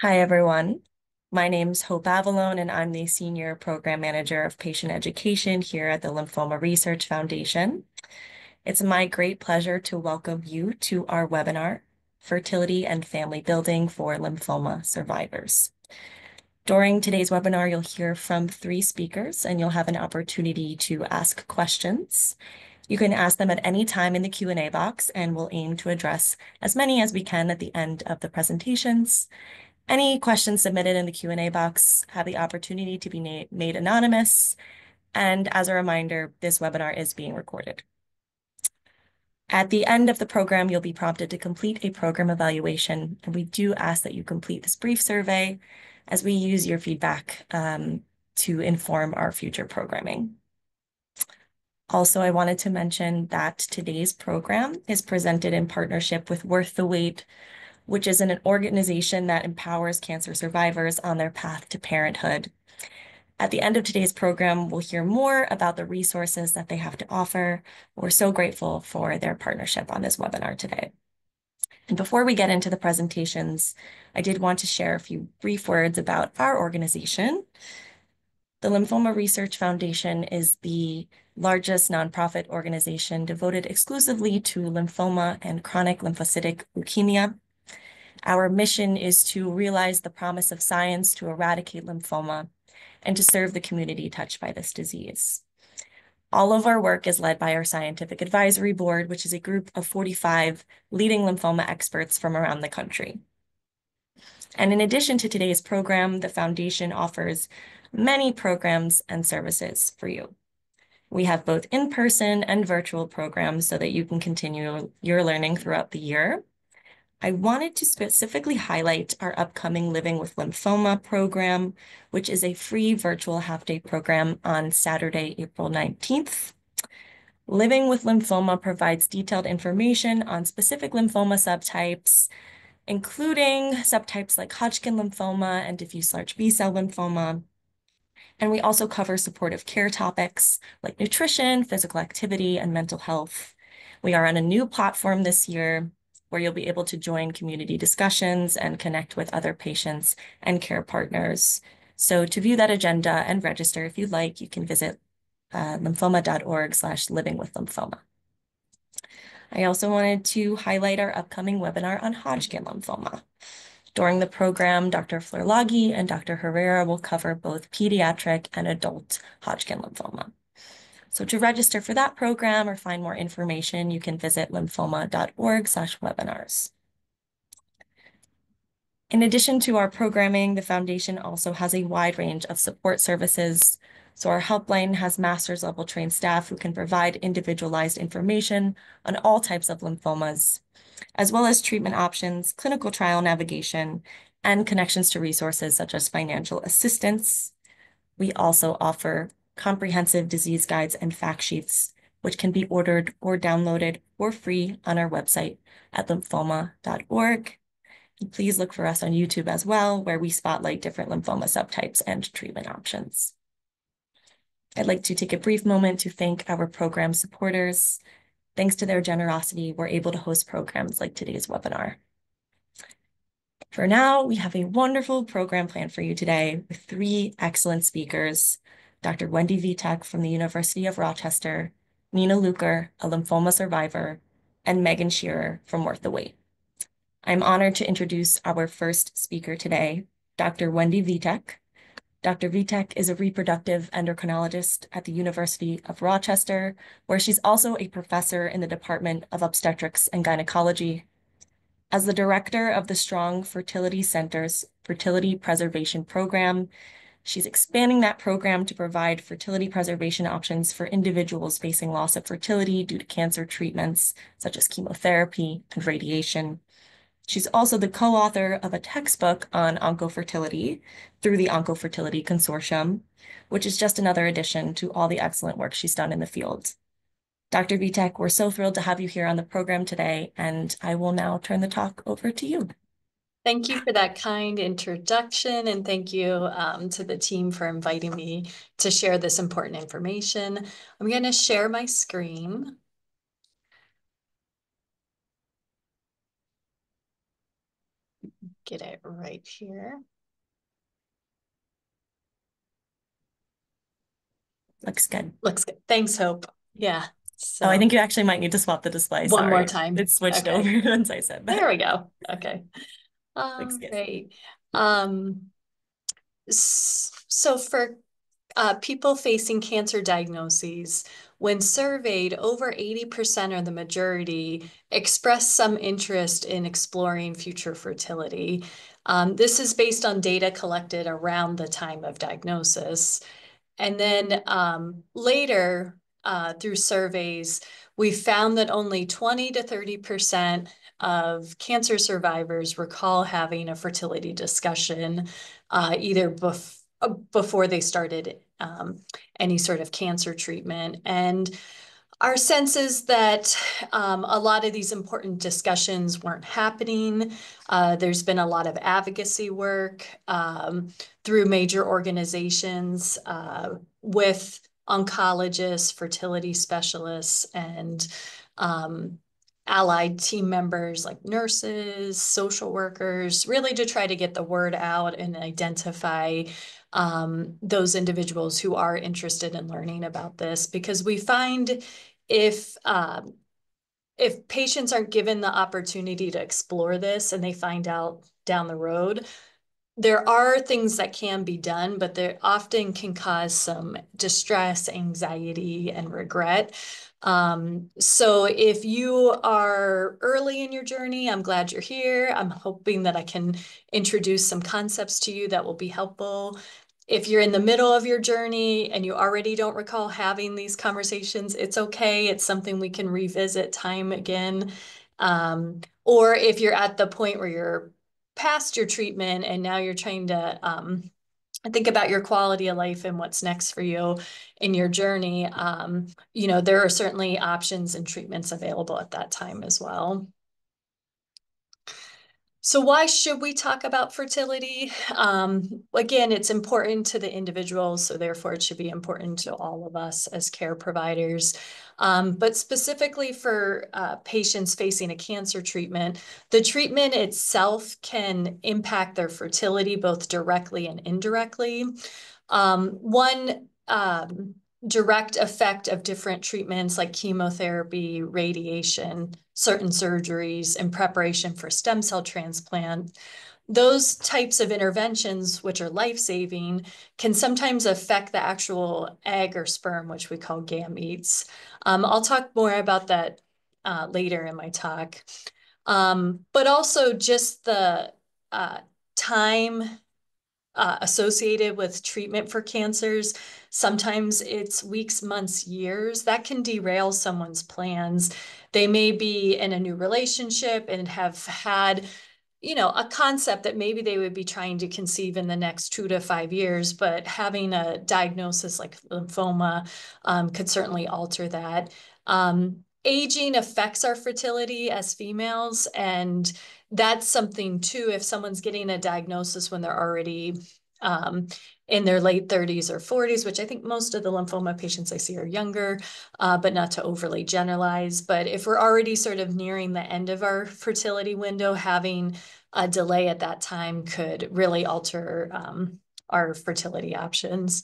Hi, everyone. My name's Hope Avalone, and I'm the Senior Program Manager of Patient Education here at the Lymphoma Research Foundation. It's my great pleasure to welcome you to our webinar, Fertility and Family Building for Lymphoma Survivors. During today's webinar, you'll hear from 3 speakers, and you'll have an opportunity to ask questions. You can ask them at any time in the Q&A box, and we'll aim to address as many as we can at the end of the presentations. Any questions submitted in the Q&A box have the opportunity to be made anonymous. And as a reminder, this webinar is being recorded. At the end of the program, you'll be prompted to complete a program evaluation. And we do ask that you complete this brief survey as we use your feedback to inform our future programming. Also, I wanted to mention that today's program is presented in partnership with Worth the Wait, which is an organization that empowers cancer survivors on their path to parenthood. At the end of today's program, we'll hear more about the resources that they have to offer. We're so grateful for their partnership on this webinar today. And before we get into the presentations, I did want to share a few brief words about our organization. The Lymphoma Research Foundation is the largest nonprofit organization devoted exclusively to lymphoma and chronic lymphocytic leukemia. Our mission is to realize the promise of science to eradicate lymphoma and to serve the community touched by this disease. All of our work is led by our Scientific Advisory Board, which is a group of 45 leading lymphoma experts from around the country. And in addition to today's program, the Foundation offers many programs and services for you. We have both in-person and virtual programs so that you can continue your learning throughout the year. I wanted to specifically highlight our upcoming Living with Lymphoma program, which is a free virtual half-day program on Saturday, April 19th. Living with Lymphoma provides detailed information on specific lymphoma subtypes, including subtypes like Hodgkin lymphoma and diffuse large B-cell lymphoma. And we also cover supportive care topics like nutrition, physical activity, and mental health. We are on a new platform this year where you'll be able to join community discussions and connect with other patients and care partners. So to view that agenda and register if you'd like, you can visit lymphoma.org/livingwithlymphoma. I also wanted to highlight our upcoming webinar on Hodgkin lymphoma. During the program, Dr. Flerlagi and Dr. Herrera will cover both pediatric and adult Hodgkin lymphoma. So to register for that program or find more information, you can visit lymphoma.org/webinars. In addition to our programming, the Foundation also has a wide range of support services. So our helpline has master's level trained staff who can provide individualized information on all types of lymphomas, as well as treatment options, clinical trial navigation, and connections to resources such as financial assistance. We also offer comprehensive disease guides and fact sheets, which can be ordered or downloaded for free on our website at lymphoma.org. And please look for us on YouTube as well, where we spotlight different lymphoma subtypes and treatment options. I'd like to take a brief moment to thank our program supporters. Thanks to their generosity, we're able to host programs like today's webinar. For now, we have a wonderful program planned for you today with 3 excellent speakers, Dr. Wendy Vitek from the University of Rochester, Nina Luker, a lymphoma survivor, and Megan Shearer from Worth the Wait. I'm honored to introduce our first speaker today, Dr. Wendy Vitek. Dr. Vitek is a reproductive endocrinologist at the University of Rochester, where she's also a professor in the Department of Obstetrics and Gynecology. As the director of the Strong Fertility Center's Fertility Preservation Program, she's expanding that program to provide fertility preservation options for individuals facing loss of fertility due to cancer treatments, such as chemotherapy and radiation. She's also the co-author of a textbook on oncofertility through the Oncofertility Consortium, which is just another addition to all the excellent work she's done in the field. Dr. Vitek, we're so thrilled to have you here on the program today, and I will now turn the talk over to you. Thank you for that kind introduction, and thank you to the team for inviting me to share this important information. I'm going to share my screen. get it right here. Looks good. Looks good. Thanks, Hope. Yeah. Oh, I So think you actually might need to swap the display. one more Sorry. time. It switched over Okay. once I said There that. we go. Okay. Looks good. Right. Um, so for people facing cancer diagnoses, when surveyed, over 80% or the majority expressed some interest in exploring future fertility. This is based on data collected around the time of diagnosis. And then later, through surveys, we found that only 20 to 30% of cancer survivors recall having a fertility discussion either before they started any sort of cancer treatment. And our sense is that a lot of these important discussions weren't happening. There's been a lot of advocacy work through major organizations with oncologists, fertility specialists, and allied team members like nurses, social workers, really to try to get the word out and identify those individuals who are interested in learning about this, because we find if if patients aren't given the opportunity to explore this and they find out down the road, there are things that can be done, but they often can cause some distress, anxiety, and regret. So if you are early in your journey, I'm glad you're here. I'm hoping that I can introduce some concepts to you that will be helpful. If you're in the middle of your journey and you already don't recall having these conversations, it's okay. It's something we can revisit time again. Or if you're at the point where you're past your treatment and now you're trying to think about your quality of life and what's next for you in your journey, you know, there are certainly options and treatments available at that time as well. So why should we talk about fertility? Again, it's important to the individual, so therefore it should be important to all of us as care providers. But specifically for patients facing a cancer treatment, the treatment itself can impact their fertility both directly and indirectly. One direct effect of different treatments like chemotherapy, radiation, certain surgeries, and preparation for stem cell transplant, those types of interventions, which are life-saving, can sometimes affect the actual egg or sperm, which we call gametes. I'll talk more about that later in my talk. But also just the time associated with treatment for cancers. Sometimes it's weeks, months, years. That can derail someone's plans. They may be in a new relationship and have had, you know, a concept that maybe they would be trying to conceive in the next 2 to 5 years, but having a diagnosis like lymphoma could certainly alter that. Aging affects our fertility as females, and that's something too. If someone's getting a diagnosis when they're already in their late 30s or 40s, which I think most of the lymphoma patients I see are younger, but not to overly generalize. But if we're already sort of nearing the end of our fertility window, having a delay at that time could really alter our fertility options.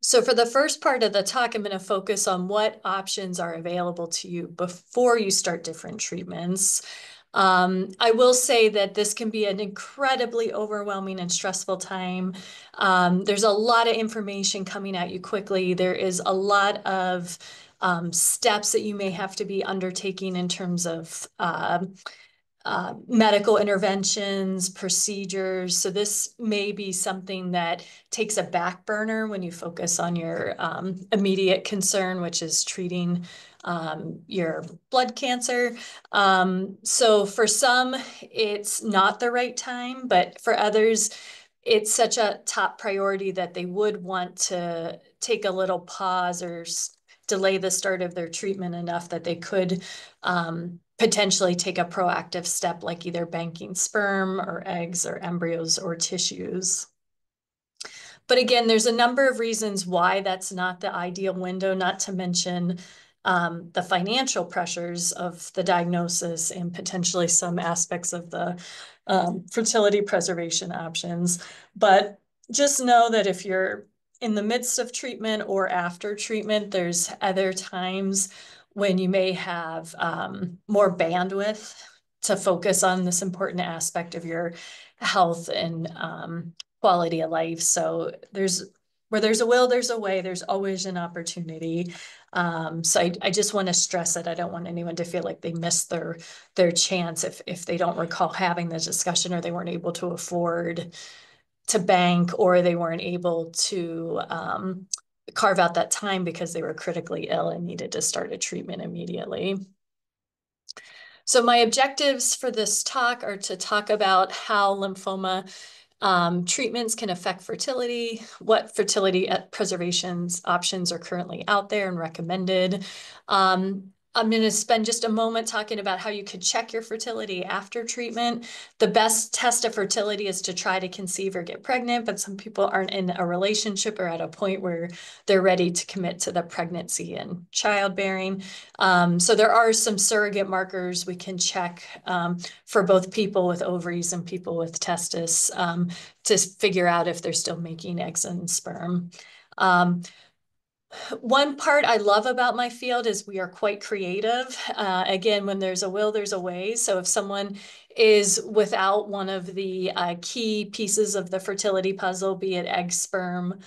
So for the first part of the talk, I'm going to focus on what options are available to you before you start different treatments. I will say that this can be an incredibly overwhelming and stressful time. There's a lot of information coming at you quickly. There is a lot of steps that you may have to be undertaking in terms of medical interventions, procedures. So this may be something that takes a back burner when you focus on your immediate concern, which is treating your blood cancer. So for some, it's not the right time, but for others, it's such a top priority that they would want to take a little pause or delay the start of their treatment enough that they could potentially take a proactive step like either banking sperm or eggs or embryos or tissues. But again, there's a number of reasons why that's not the ideal window, not to mention the financial pressures of the diagnosis and potentially some aspects of the fertility preservation options. But just know that if you're in the midst of treatment or after treatment, there's other times when you may have more bandwidth to focus on this important aspect of your health and quality of life. So where there's a will, there's a way. There's always an opportunity. So I just want to stress that I don't want anyone to feel like they missed their chance if they don't recall having the discussion, or they weren't able to afford to bank, or they weren't able to carve out that time because they were critically ill and needed to start a treatment immediately. So my objectives for this talk are to talk about how lymphoma treatments can affect fertility, what fertility preservations options are currently out there and recommended. I'm going to spend just a moment talking about how you could check your fertility after treatment. The best test of fertility is to try to conceive or get pregnant, but some people aren't in a relationship or at a point where they're ready to commit to the pregnancy and childbearing. So there are some surrogate markers we can check for both people with ovaries and people with testis to figure out if they're still making eggs and sperm. One part I love about my field is we are quite creative. Again, when there's a will, there's a way. So if someone is without one of the key pieces of the fertility puzzle, be it egg, sperm,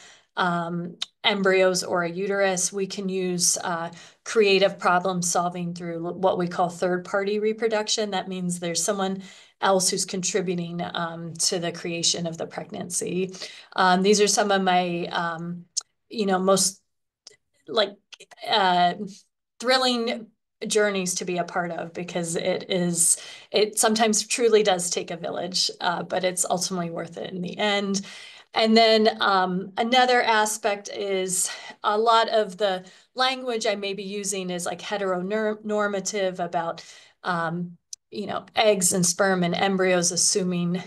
embryos, or a uterus, we can use creative problem solving through what we call third-party reproduction. That means there's someone else who's contributing to the creation of the pregnancy. These are some of my, most like thrilling journeys to be a part of, because it sometimes truly does take a village, but it's ultimately worth it in the end. And then another aspect is a lot of the language I may be using is like heteronormative about eggs and sperm and embryos, assuming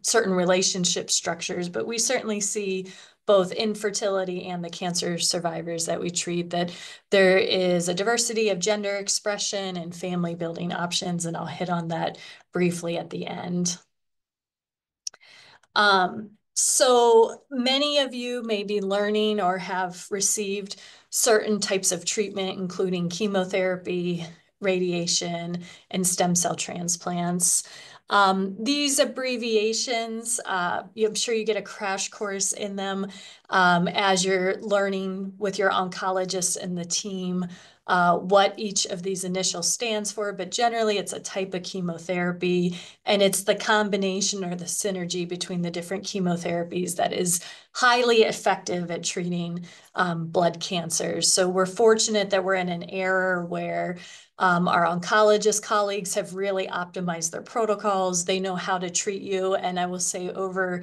certain relationship structures, but we certainly see both infertility and the cancer survivors that we treat, that there is a diversity of gender expression and family building options, and I'll hit on that briefly at the end. So many of you may be learning or have received certain types of treatment, including chemotherapy, radiation, and stem cell transplants. These abbreviations, I'm sure you get a crash course in them as you're learning with your oncologist and the team what each of these initials stands for, but generally it's a type of chemotherapy, and it's the combination or the synergy between the different chemotherapies that is highly effective at treating blood cancers. So we're fortunate that we're in an era where our oncologist colleagues have really optimized their protocols. They know how to treat you. And I will say over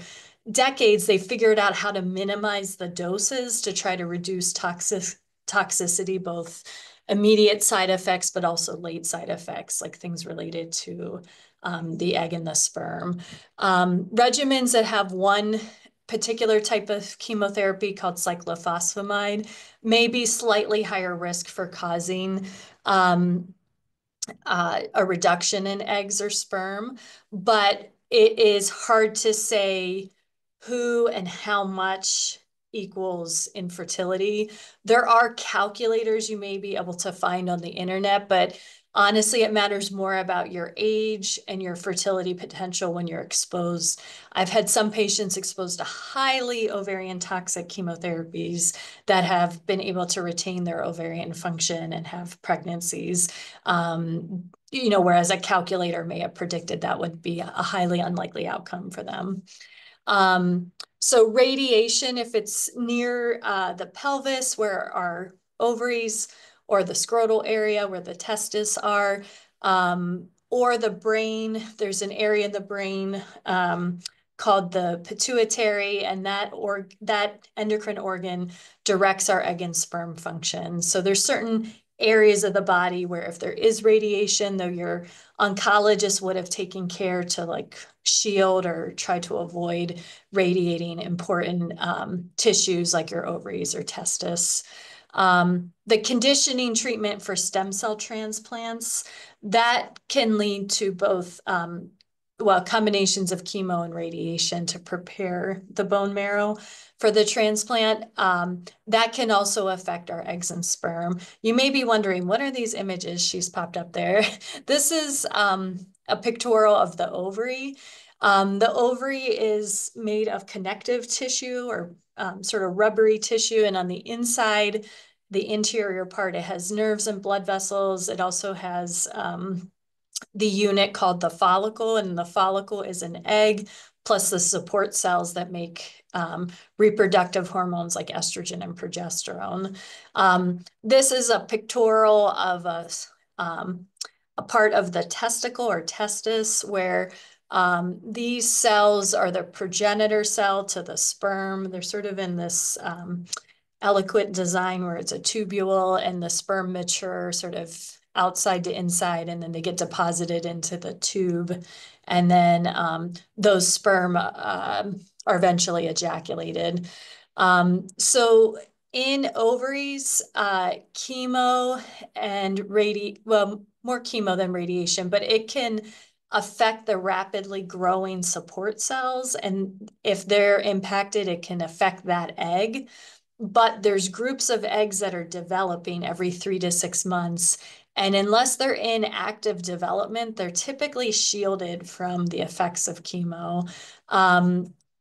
decades, they figured out how to minimize the doses to try to reduce toxicity, both immediate side effects, but also late side effects, like things related to the egg and the sperm. Regimens that have one particular type of chemotherapy called cyclophosphamide may be slightly higher risk for causing a reduction in eggs or sperm, but it is hard to say who and how much equals infertility. There are calculators you may be able to find on the internet, but honestly, it matters more about your age and your fertility potential when you're exposed. I've had some patients exposed to highly ovarian toxic chemotherapies that have been able to retain their ovarian function and have pregnancies. Whereas a calculator may have predicted that would be a highly unlikely outcome for them. So radiation, if it's near the pelvis where our ovaries, or the scrotal area where the testes are, or the brain, there's an area in the brain called the pituitary, and that endocrine organ directs our egg and sperm function. So there's certain areas of the body where if there is radiation, though your oncologist would have taken care to like shield or try to avoid radiating important tissues like your ovaries or testis. The conditioning treatment for stem cell transplants, that can lead to both, well, combinations of chemo and radiation to prepare the bone marrow for the transplant. That can also affect our eggs and sperm. You may be wondering, what are these images she's popped up there? This is a pictorial of the ovary. The ovary is made of connective tissue or sort of rubbery tissue, and on the inside, the interior part, it has nerves and blood vessels. It also has the unit called the follicle, and the follicle is an egg plus the support cells that make reproductive hormones like estrogen and progesterone. This is a pictorial of a part of the testicle or testis where these cells are the progenitor cell to the sperm. They're sort of in this eloquent design where it's a tubule and the sperm mature sort of outside to inside, and then they get deposited into the tube. And then those sperm are eventually ejaculated. So in ovaries, chemo and well, more chemo than radiation, but it can affect the rapidly growing support cells. And if they're impacted, it can affect that egg. But there's groups of eggs that are developing every 3 to 6 months. And unless they're in active development, they're typically shielded from the effects of chemo.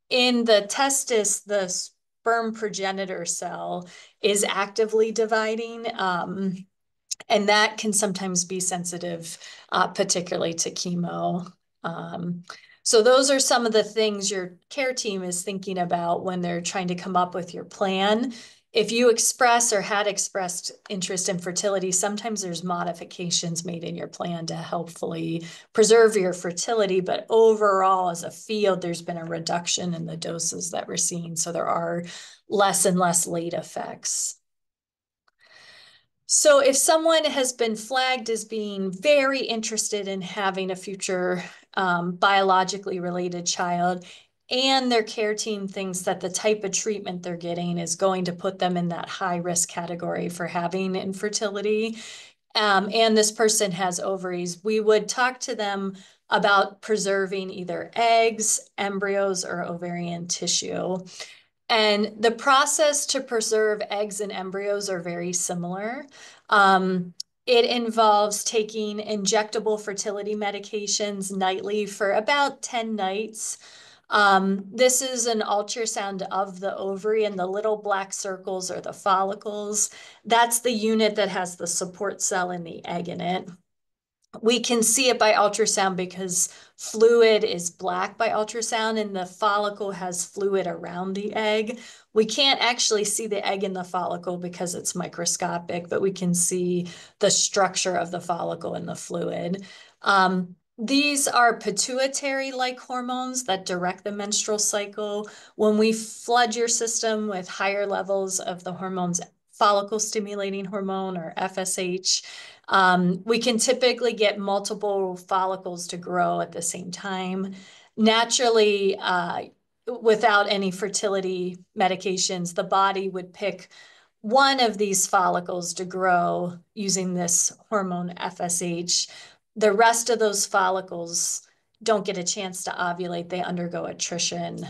In the testis, the sperm progenitor cell is actively dividing. And that can sometimes be sensitive, particularly to chemo. So those are some of the things your care team is thinking about when they're trying to come up with your plan. If you express or had expressed interest in fertility, sometimes there's modifications made in your plan to helpfully preserve your fertility. But overall, as a field, there's been a reduction in the doses that we're seeing. So there are less and less late effects. So if someone has been flagged as being very interested in having a future biologically related child, and their care team thinks that the type of treatment they're getting is going to put them in that high risk category for having infertility, and this person has ovaries, we would talk to them about preserving either eggs, embryos, or ovarian tissue. And the process to preserve eggs and embryos are very similar. It involves taking injectable fertility medications nightly for about 10 nights. This is an ultrasound of the ovary, and the little black circles are the follicles. That's the unit that has the support cell and the egg in it. We can see it by ultrasound because fluid is black by ultrasound and the follicle has fluid around the egg. We can't actually see the egg in the follicle because it's microscopic, but we can see the structure of the follicle in the fluid. These are pituitary-like hormones that direct the menstrual cycle. When we flood your system with higher levels of the hormones, follicle stimulating hormone or FSH, we can typically get multiple follicles to grow at the same time. Naturally, without any fertility medications, the body would pick one of these follicles to grow using this hormone FSH. The rest of those follicles don't get a chance to ovulate, they undergo attrition.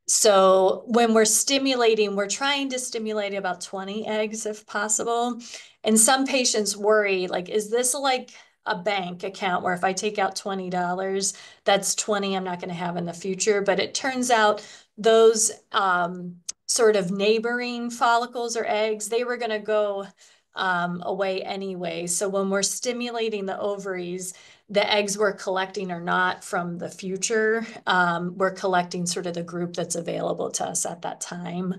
So when we're stimulating, we're trying to stimulate about 20 eggs if possible. And some patients worry, like, is this like a bank account where if I take out $20, that's 20 I'm not going to have in the future? But it turns out those sort of neighboring follicles or eggs, they were going to go away anyway. So when we're stimulating the ovaries, the eggs we're collecting are not from the future. We're collecting sort of the group that's available to us at that time.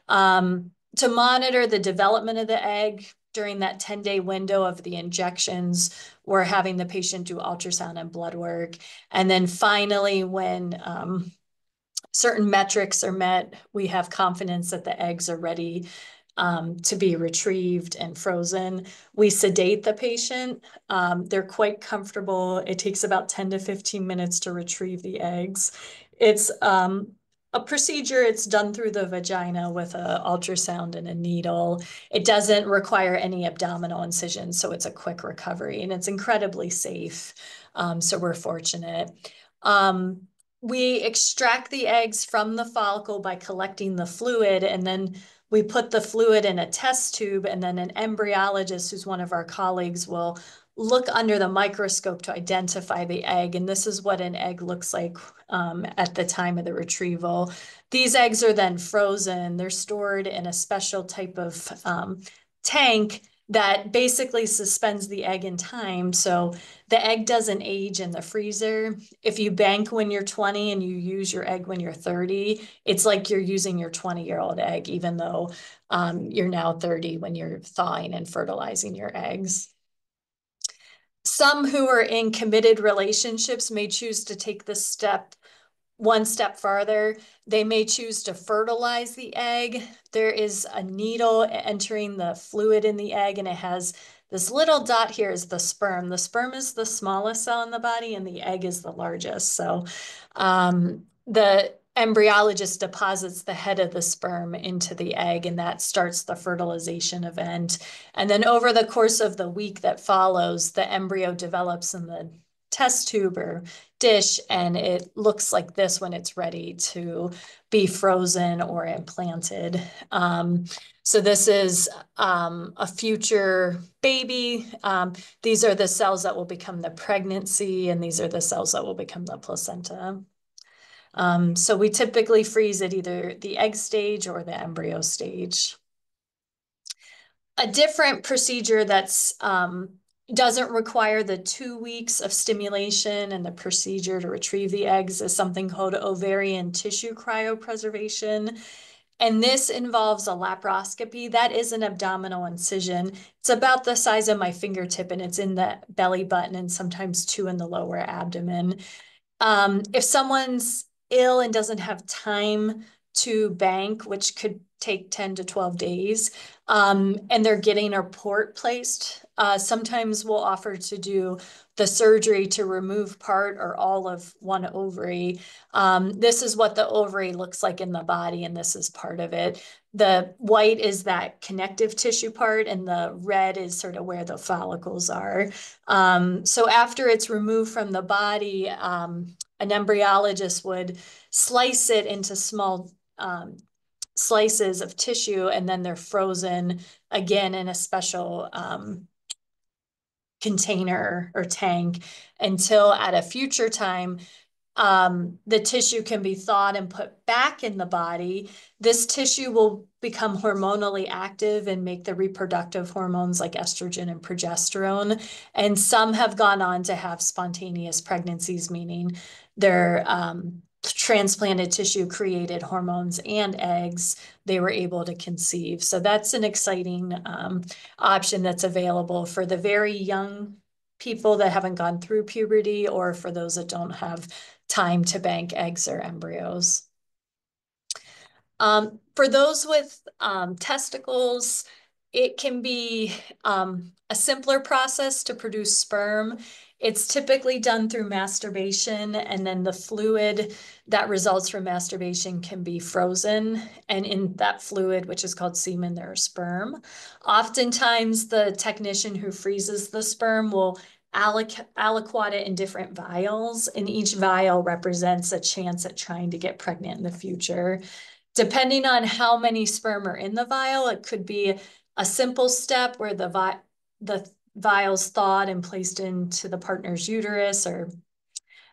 To monitor the development of the egg during that 10-day window of the injections, we're having the patient do ultrasound and blood work. And then finally, when certain metrics are met, we have confidence that the eggs are ready to be retrieved and frozen. We sedate the patient. They're quite comfortable. It takes about 10 to 15 minutes to retrieve the eggs. It's a procedure. It's done through the vagina with an ultrasound and a needle. It doesn't require any abdominal incision, so it's a quick recovery and it's incredibly safe. So we're fortunate. Um, we extract the eggs from the follicle by collecting the fluid, and then we put the fluid in a test tube, and then an embryologist, who's one of our colleagues, will look under the microscope to identify the egg. And this is what an egg looks like at the time of the retrieval. These eggs are then frozen. They're stored in a special type of tank that basically suspends the egg in time. So the egg doesn't age in the freezer. If you bank when you're 20 and you use your egg when you're 30, it's like you're using your 20-year-old egg, even though you're now 30 when you're thawing and fertilizing your eggs. Some who are in committed relationships may choose to take this step one step farther. They may choose to fertilize the egg. There is a needle entering the fluid in the egg, and it has this little dot here is the sperm. The sperm is the smallest cell in the body, and the egg is the largest. So the embryologist deposits the head of the sperm into the egg, and that starts the fertilization event. And then over the course of the week that follows, the embryo develops in the test tube or dish, and it looks like this when it's ready to be frozen or implanted. So this is a future baby. These are the cells that will become the pregnancy, and these are the cells that will become the placenta. So we typically freeze at either the egg stage or the embryo stage. A different procedure that's doesn't require the 2 weeks of stimulation and the procedure to retrieve the eggs is something called ovarian tissue cryopreservation. And this involves a laparoscopy. That is an abdominal incision. It's about the size of my fingertip, and it's in the belly button and sometimes two in the lower abdomen. If someone's ill and doesn't have time to bank, which could take 10 to 12 days, and they're getting a port placed, sometimes we'll offer to do the surgery to remove part or all of one ovary. This is what the ovary looks like in the body, and this is part of it. The white is that connective tissue part, and the red is sort of where the follicles are. So after it's removed from the body, an embryologist would slice it into small slices of tissue, and then they're frozen again in a special container or tank until at a future time the tissue can be thawed and put back in the body. This tissue will become hormonally active and make the reproductive hormones like estrogen and progesterone. And some have gone on to have spontaneous pregnancies, meaning their transplanted tissue created hormones and eggs. They were able to conceive. So that's an exciting option that's available for the very young people that haven't gone through puberty, or for those that don't have time to bank eggs or embryos. For those with testicles, it can be a simpler process to produce sperm. It's typically done through masturbation, and then the fluid that results from masturbation can be frozen. And in that fluid, which is called semen, there are sperm. Oftentimes, the technician who freezes the sperm will aliquot it in different vials, and each vial represents a chance at trying to get pregnant in the future. Depending on how many sperm are in the vial, it could be a simple step where the vial's thawed and placed into the partner's uterus, or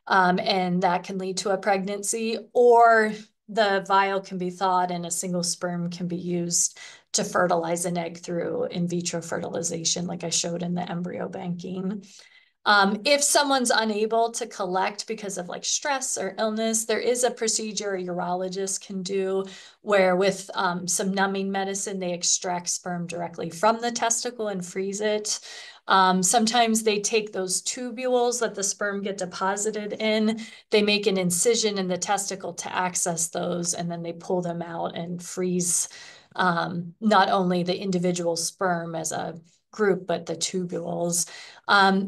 and that can lead to a pregnancy, or the vial can be thawed and a single sperm can be used to fertilize an egg through in vitro fertilization, like I showed in the embryo banking. If someone's unable to collect because of like stress or illness, there is a procedure a urologist can do where with some numbing medicine, they extract sperm directly from the testicle and freeze it. Sometimes they take those tubules that the sperm get deposited in, they make an incision in the testicle to access those, and then they pull them out and freeze not only the individual sperm as a group, but the tubules.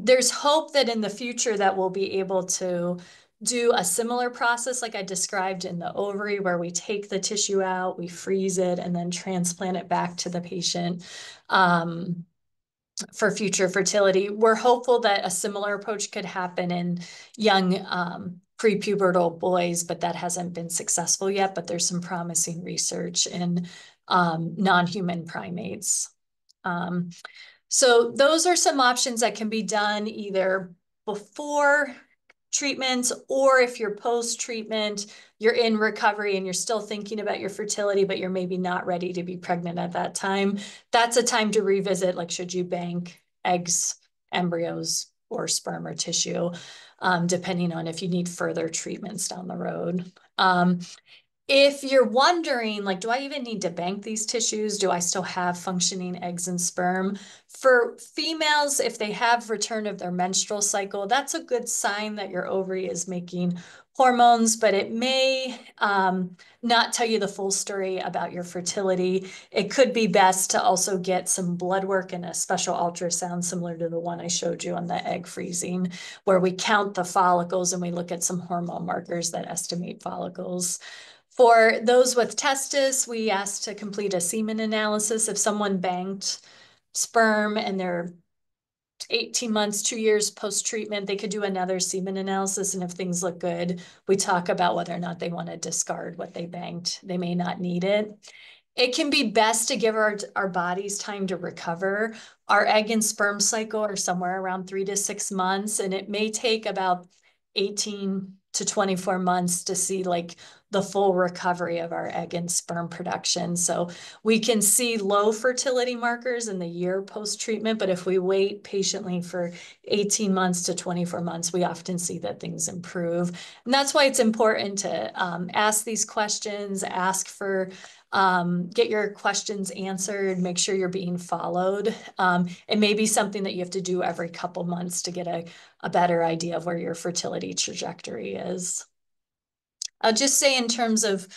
There's hope that in the future that we'll be able to do a similar process like I described in the ovary, where we take the tissue out, we freeze it, and then transplant it back to the patient for future fertility. We're hopeful that a similar approach could happen in young prepubertal boys, but that hasn't been successful yet. But there's some promising research in non-human primates. So those are some options that can be done either before treatments, or if you're post-treatment, you're in recovery and you're still thinking about your fertility, but you're maybe not ready to be pregnant at that time. That's a time to revisit, like, should you bank eggs, embryos, or sperm or tissue, depending on if you need further treatments down the road. If you're wondering, like, do I even need to bank these tissues? Do I still have functioning eggs and sperm? For females, if they have return of their menstrual cycle, that's a good sign that your ovary is making hormones, but it may not tell you the full story about your fertility. It could be best to also get some blood work and a special ultrasound similar to the one I showed you on the egg freezing, where we count the follicles and we look at some hormone markers that estimate follicles. For those with testis, we asked to complete a semen analysis. If someone banked sperm and they're 18 months, 2 years post-treatment, they could do another semen analysis. And if things look good, we talk about whether or not they want to discard what they banked. They may not need it. It can be best to give our bodies time to recover. Our egg and sperm cycle are somewhere around 3 to 6 months, and it may take about 18 to 24 months to see like the full recovery of our egg and sperm production. So we can see low fertility markers in the year post-treatment, but if we wait patiently for 18 months to 24 months, we often see that things improve. And that's why it's important to ask these questions, ask for get your questions answered, make sure you're being followed. It may be something that you have to do every couple months to get a better idea of where your fertility trajectory is. I'll just say in terms of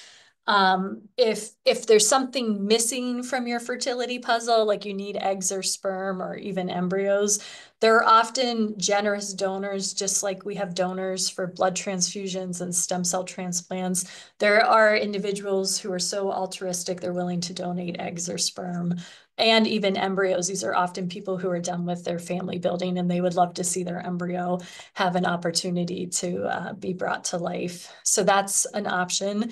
if there's something missing from your fertility puzzle, like you need eggs or sperm or even embryos, there are often generous donors, just like we have donors for blood transfusions and stem cell transplants. There are individuals who are so altruistic, they're willing to donate eggs or sperm and even embryos. These are often people who are done with their family building and they would love to see their embryo have an opportunity to be brought to life. So that's an option.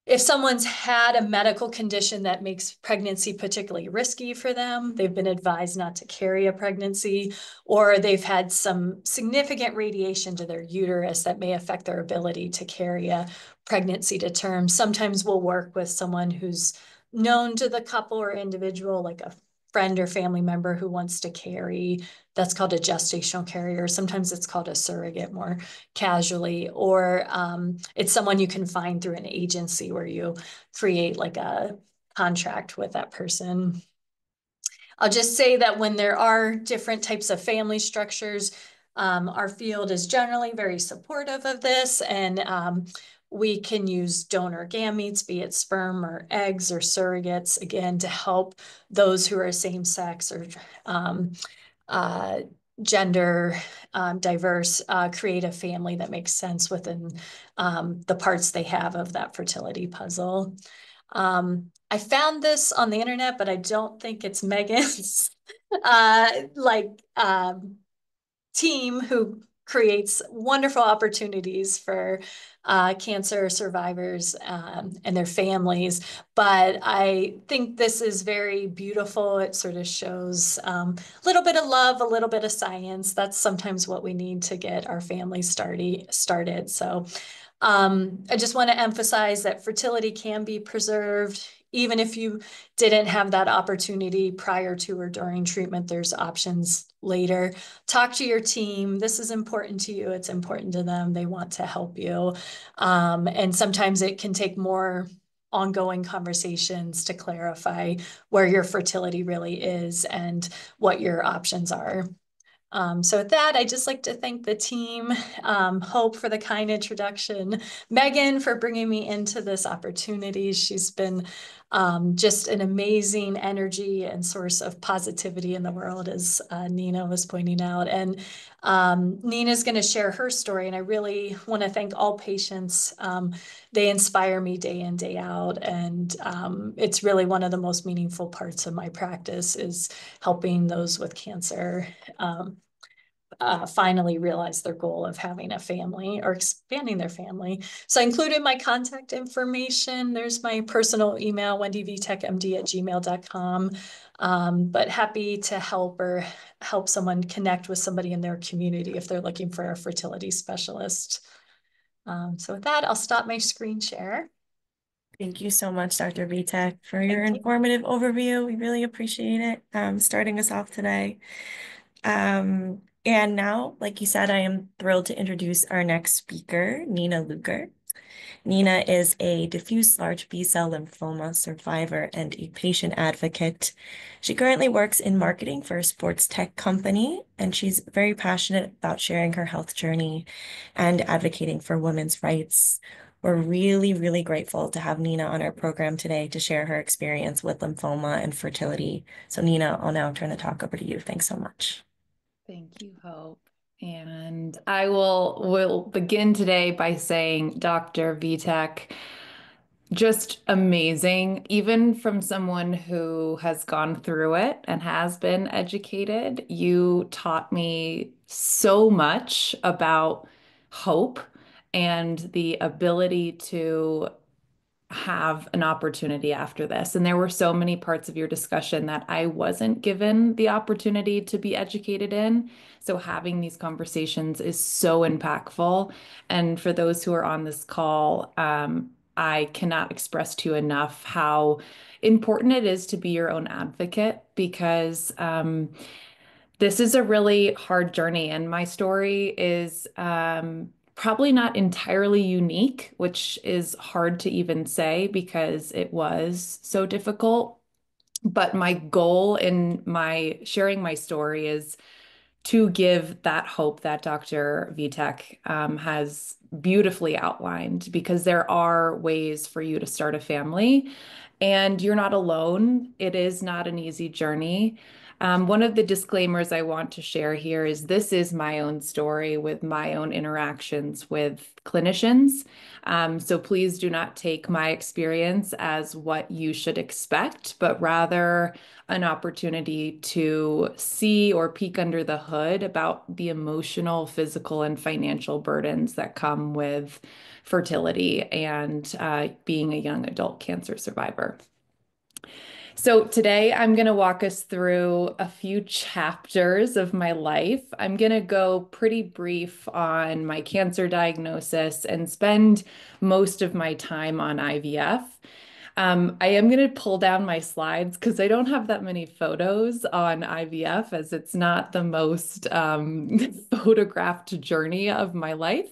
If someone's had a medical condition that makes pregnancy particularly risky for them, they've been advised not to carry a pregnancy, or they've had some significant radiation to their uterus that may affect their ability to carry a pregnancy to term, sometimes we'll work with someone who's known to the couple or individual, like a friend or family member who wants to carry. That's called a gestational carrier. Sometimes it's called a surrogate more casually, or it's someone you can find through an agency where you create like a contract with that person. I'll just say that when there are different types of family structures, our field is generally very supportive of this, and we can use donor gametes, be it sperm or eggs or surrogates, again, to help those who are same sex or uh, gender diverse create a family that makes sense within the parts they have of that fertility puzzle. I found this on the internet, but I don't think it's Megan's like team who creates wonderful opportunities for cancer survivors and their families. But I think this is very beautiful. It sort of shows a little bit of love, a little bit of science. That's sometimes what we need to get our family started. So I just want to emphasize that fertility can be preserved. Even if you didn't have that opportunity prior to or during treatment, there's options later. Talk to your team. This is important to you. It's important to them. They want to help you. And sometimes it can take more ongoing conversations to clarify where your fertility really is and what your options are. So with that, I'd just like to thank the team, Hope for the kind introduction, Megan for bringing me into this opportunity. She's been Just an amazing energy and source of positivity in the world, as Nina was pointing out. And Nina's going to share her story, and I really want to thank all patients. They inspire me day in, day out, and it's really one of the most meaningful parts of my practice is helping those with cancer. Finally realize their goal of having a family or expanding their family. So I included my contact information. There's my personal email, wendybtechmd@gmail.com. But happy to help or help someone connect with somebody in their community if they're looking for a fertility specialist. So with that, I'll stop my screen share. Thank you so much, Dr. Vitek, for your Thank you. informative overview. We really appreciate it, starting us off today. And now, like you said, I am thrilled to introduce our next speaker, Nina Luker. Nina is a diffuse large B-cell lymphoma survivor and a patient advocate. She currently works in marketing for a sports tech company, and she's very passionate about sharing her health journey and advocating for women's rights. We're really, really grateful to have Nina on our program today to share her experience with lymphoma and fertility. So Nina, I'll now turn the talk over to you. Thanks so much. Thank you, Hope. And I will begin today by saying, Dr. Vitek, just amazing, even from someone who has gone through it and has been educated. You taught me so much about hope and the ability to have an opportunity after this. And there were so many parts of your discussion that I wasn't given the opportunity to be educated in. So having these conversations is so impactful. And for those who are on this call, I cannot express to you enough how important it is to be your own advocate because this is a really hard journey. And my story is probably not entirely unique, which is hard to even say because it was so difficult. But my goal in my sharing my story is to give that hope that Dr. Vitek has beautifully outlined because there are ways for you to start a family and you're not alone. It is not an easy journey. One of the disclaimers I want to share here is this is my own story with my own interactions with clinicians. So please do not take my experience as what you should expect, but rather an opportunity to see or peek under the hood about the emotional, physical, and financial burdens that come with fertility and being a young adult cancer survivor. So today I'm going to walk us through a few chapters of my life. I'm going to go pretty brief on my cancer diagnosis and spend most of my time on IVF. I am going to pull down my slides because I don't have that many photos on IVF as it's not the most photographed journey of my life.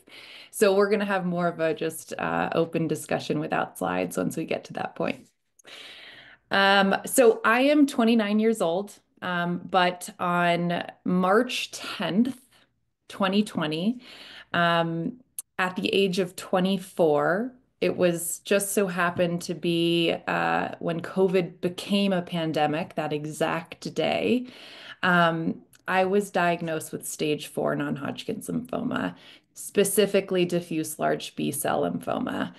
So we're going to have more of a just open discussion without slides once we get to that point. So I am 29 years old, but on March 10th, 2020, at the age of 24, it was just so happened to be when COVID became a pandemic, that exact day. I was diagnosed with stage 4 non-Hodgkin's lymphoma, specifically diffuse large B-cell lymphoma.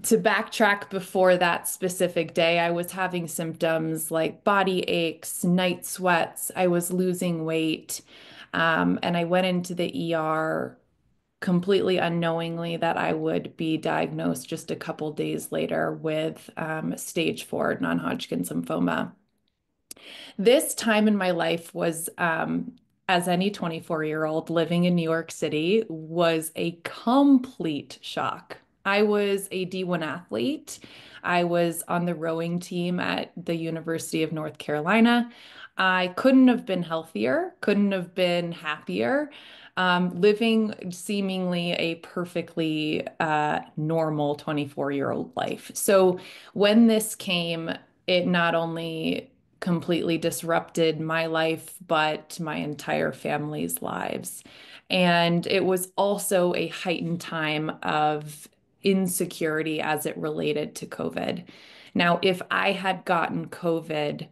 To backtrack before that specific day, I was having symptoms like body aches, night sweats, I was losing weight, and I went into the ER completely unknowingly that I would be diagnosed just a couple days later with stage 4 non-Hodgkin's lymphoma. This time in my life was, as any 24-year-old living in New York City, was a complete shock. I was a D1 athlete. I was on the rowing team at the University of North Carolina. I couldn't have been healthier, couldn't have been happier, living seemingly a perfectly normal 24-year-old life. So when this came, it not only completely disrupted my life, but my entire family's lives. And it was also a heightened time of insecurity as it related to COVID. Now, if I had gotten COVID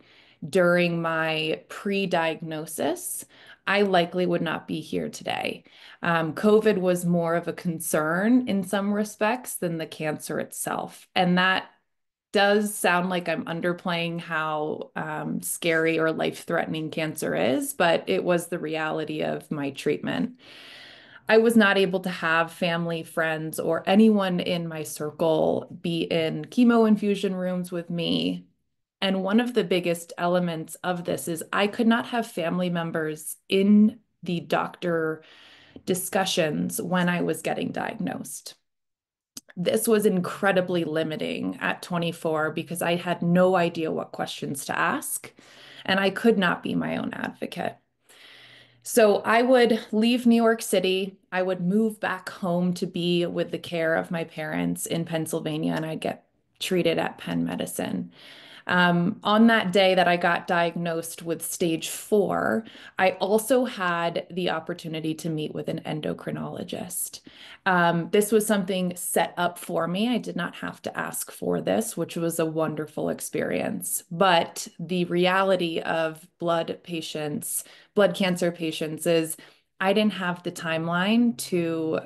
during my pre-diagnosis, I likely would not be here today. COVID was more of a concern in some respects than the cancer itself. And that does sound like I'm underplaying how scary or life-threatening cancer is, but it was the reality of my treatment. I was not able to have family, friends, or anyone in my circle be in chemo infusion rooms with me. And one of the biggest elements of this is I could not have family members in the doctor discussions when I was getting diagnosed. This was incredibly limiting at 24 because I had no idea what questions to ask, and I could not be my own advocate. So I would leave New York City. I would move back home to be with the care of my parents in Pennsylvania, and I'd get treated at Penn Medicine. On that day that I got diagnosed with stage 4, I also had the opportunity to meet with an endocrinologist. This was something set up for me. I did not have to ask for this, which was a wonderful experience. But the reality of blood cancer patients is I didn't have the timeline to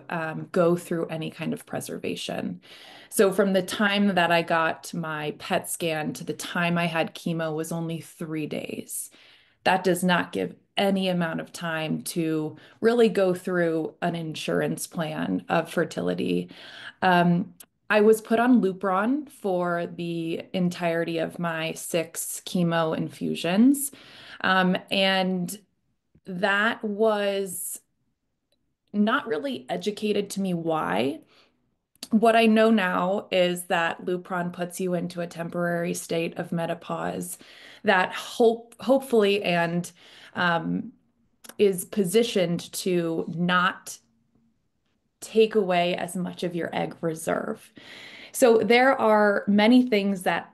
go through any kind of preservation. So from the time that I got my PET scan to the time I had chemo was only 3 days. That does not give any amount of time to really go through an insurance plan of fertility. Um, I was put on Lupron for the entirety of my 6 chemo infusions. And that was not really educated to me why. What I know now is that Lupron puts you into a temporary state of menopause that hopefully and um, is positioned to not take away as much of your egg reserve. So there are many things that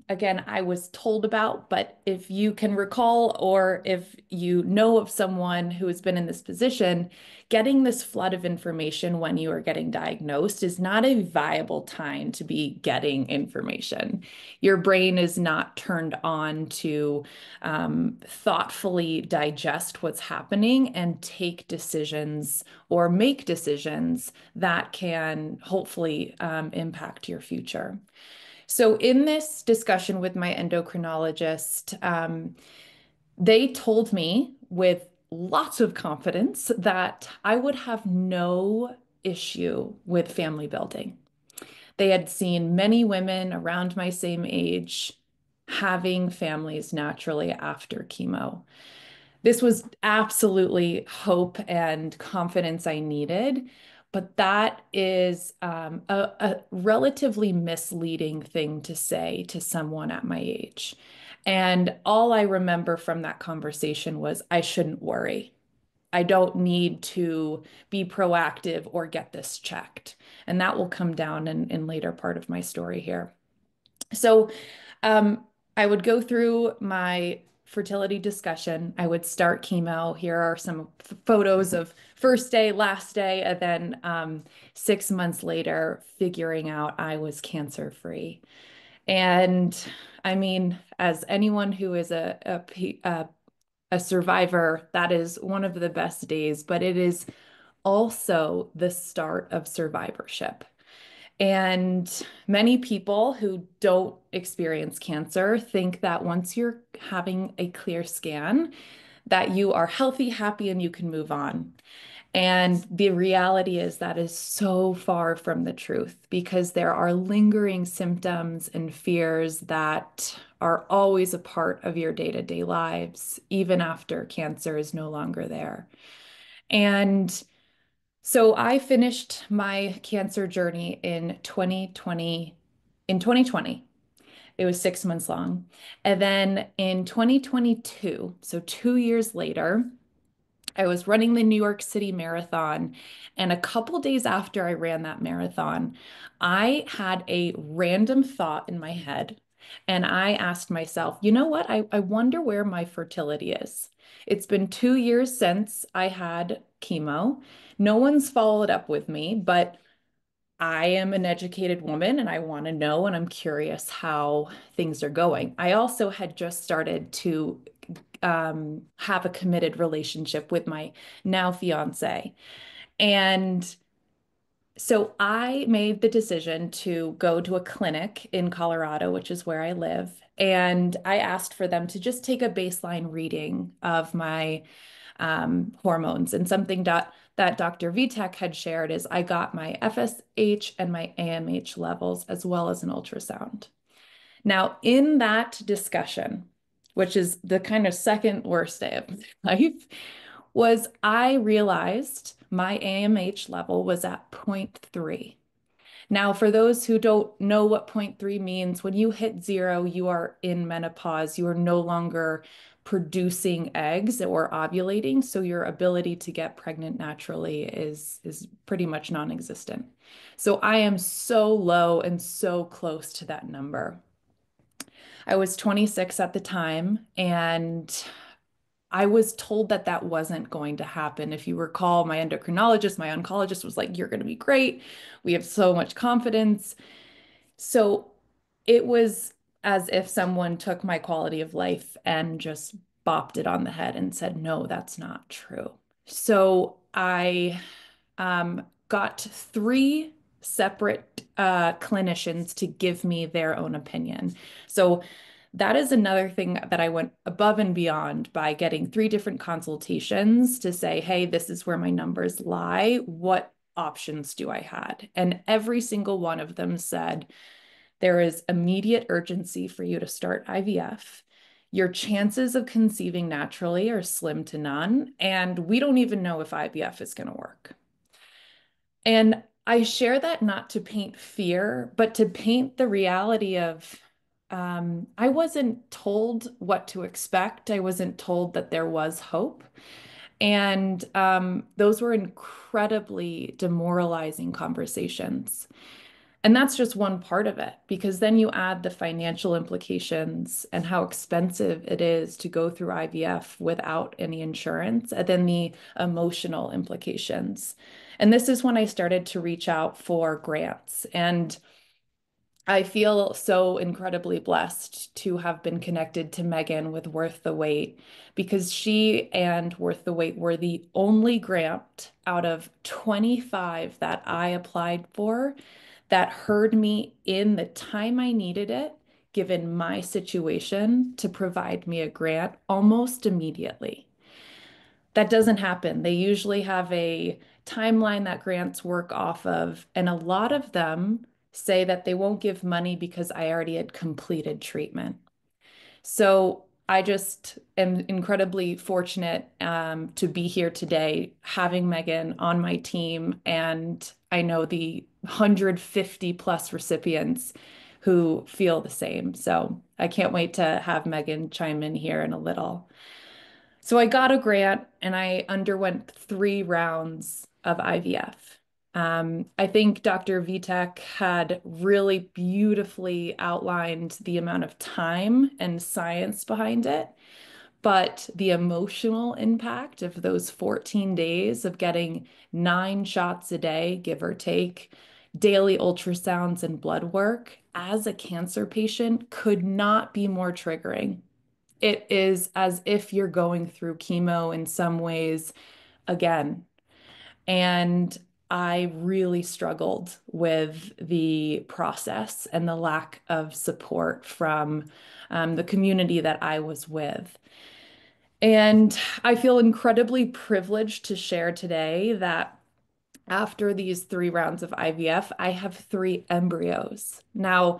again, I was told about, but if you can recall, or if you know of someone who has been in this position, getting this flood of information when you are getting diagnosed is not a viable time to be getting information. Your brain is not turned on to thoughtfully digest what's happening and take decisions or make decisions that can hopefully impact your future. So, in this discussion with my endocrinologist, they told me with lots of confidence that I would have no issue with family building. They had seen many women around my same age having families naturally after chemo. This was absolutely hope and confidence I needed, but that is a relatively misleading thing to say to someone at my age. And all I remember from that conversation was I shouldn't worry. I don't need to be proactive or get this checked. And that will come down in later part of my story here. So um, I would go through my fertility discussion. I would start chemo. Here are some photos of first day, last day, and then 6 months later, figuring out I was cancer free. And I mean, as anyone who is a survivor, that is one of the best days, but it is also the start of survivorship. And many people who don't experience cancer think that once you're having a clear scan, that you are healthy, happy, and you can move on. And the reality is that is so far from the truth because there are lingering symptoms and fears that are always a part of your day-to-day lives, even after cancer is no longer there. And so I finished my cancer journey in 2020. In 2020, it was 6 months long. And then in 2022, so 2 years later, I was running the New York City Marathon. And a couple days after I ran that marathon, I had a random thought in my head. And I asked myself, you know what? I wonder where my fertility is. It's been 2 years since I had chemo. No one's followed up with me, but I am an educated woman and I want to know and I'm curious how things are going. I also had just started to have a committed relationship with my now fiance. And so I made the decision to go to a clinic in Colorado, which is where I live. And I asked for them to just take a baseline reading of my hormones. And something that Dr. Vitek had shared is I got my FSH and my AMH levels as well as an ultrasound. Now, in that discussion, which is the kind of second worst day of my life, was I realized my AMH level was at zero point 0.3. Now, for those who don't know what zero point 0.3 means, when you hit zero, you are in menopause. You are no longer producing eggs or ovulating, so your ability to get pregnant naturally is pretty much non-existent. So I am so low and so close to that number. I was 26 at the time, and I was told that that wasn't going to happen. If you recall, my endocrinologist, my oncologist was like, "You're going to be great. We have so much confidence." So it was as if someone took my quality of life and just bopped it on the head and said, "No, that's not true." So I got three separate clinicians to give me their own opinion. So that is another thing that I went above and beyond by getting three different consultations to say, hey, this is where my numbers lie. What options do I had? And every single one of them said, there is immediate urgency for you to start IVF. Your chances of conceiving naturally are slim to none. And we don't even know if IVF is going to work. And I share that not to paint fear, but to paint the reality of I wasn't told what to expect. I wasn't told that there was hope. And those were incredibly demoralizing conversations. And that's just one part of it, because then you add the financial implications and how expensive it is to go through IVF without any insurance, and then the emotional implications. And this is when I started to reach out for grants. And I feel so incredibly blessed to have been connected to Megan with Worth the Wait, because she and Worth the Wait were the only grant out of 25 that I applied for that heard me in the time I needed it, given my situation, to provide me a grant almost immediately. That doesn't happen. They usually have a timeline that grants work off of, and a lot of them say that they won't give money because I already had completed treatment. So I just am incredibly fortunate to be here today, having Megan on my team, and I know the 150 plus recipients who feel the same. So I can't wait to have Megan chime in here in a little. So I got a grant and I underwent 3 rounds of IVF. I think Dr. Vitek had really beautifully outlined the amount of time and science behind it, but the emotional impact of those 14 days of getting 9 shots a day, give or take, daily ultrasounds and blood work as a cancer patient could not be more triggering. It is as if you're going through chemo in some ways again. And I really struggled with the process and the lack of support from the community that I was with. And I feel incredibly privileged to share today that after these 3 rounds of IVF, I have 3 embryos. Now,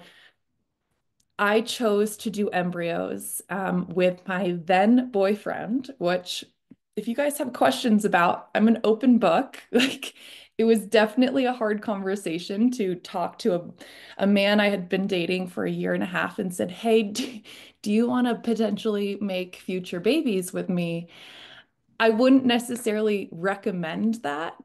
I chose to do embryos with my then boyfriend, which, if you guys have questions about, I'm an open book. Like, it was definitely a hard conversation to talk to a man I had been dating for a year and a half and said, hey, do you want to potentially make future babies with me? I wouldn't necessarily recommend that.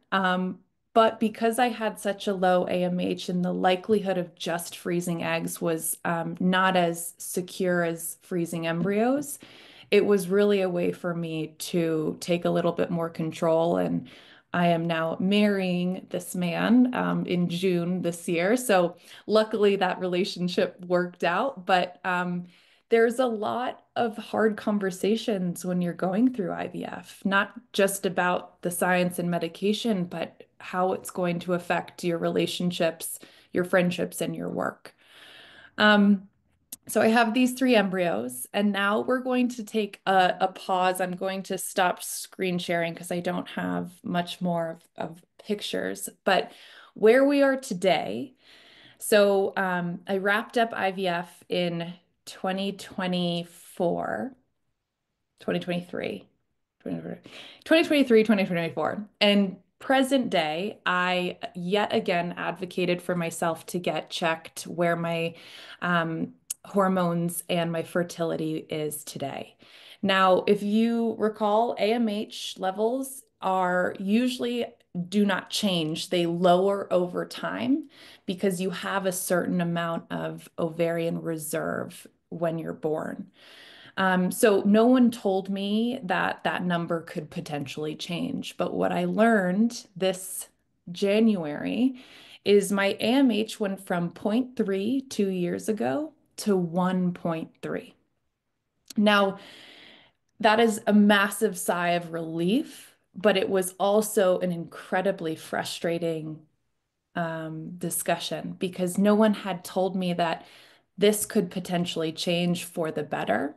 But because I had such a low AMH and the likelihood of just freezing eggs was not as secure as freezing embryos, it was really a way for me to take a little bit more control and I am now marrying this man in June this year. So luckily that relationship worked out. But there's a lot of hard conversations when you're going through IVF, not just about the science and medication, but how it's going to affect your relationships, your friendships, and your work. Um, so I have these three embryos, and now we're going to take a pause. I'm going to stop screen sharing because I don't have much more of pictures. But where we are today, so I wrapped up IVF in 2024, 2023, 2023, 2024. And present day, I yet again advocated for myself to get checked where my hormones and my fertility is today. Now, if you recall, AMH levels are usually do not change. They lower over time because you have a certain amount of ovarian reserve when you're born. So no one told me that that number could potentially change. But what I learned this January is my AMH went from zero point 0.3 2 years ago to 1.3. Now, that is a massive sigh of relief, but it was also an incredibly frustrating discussion because no one had told me that this could potentially change for the better.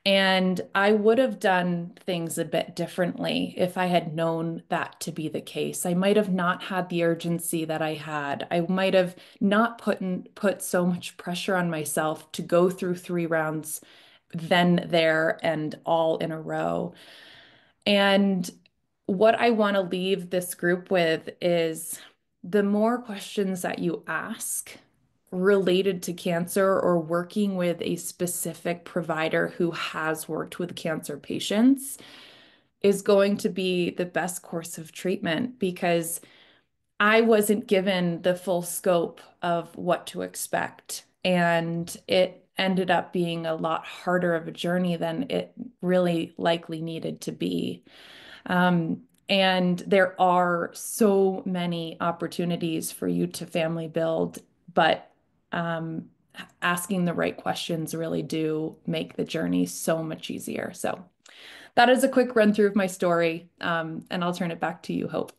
And I would have done things a bit differently if I had known that to be the case. I might have not had the urgency that I had. I might have not put so much pressure on myself to go through 3 rounds, then there and all in a row. And what I want to leave this group with is the more questions that you ask related to cancer or working with a specific provider who has worked with cancer patients is going to be the best course of treatment because I wasn't given the full scope of what to expect. And it ended up being a lot harder of a journey than it really likely needed to be. And there are so many opportunities for you to family build, but um, asking the right questions really do make the journey so much easier. So that is a quick run through of my story, and I'll turn it back to you, Hope.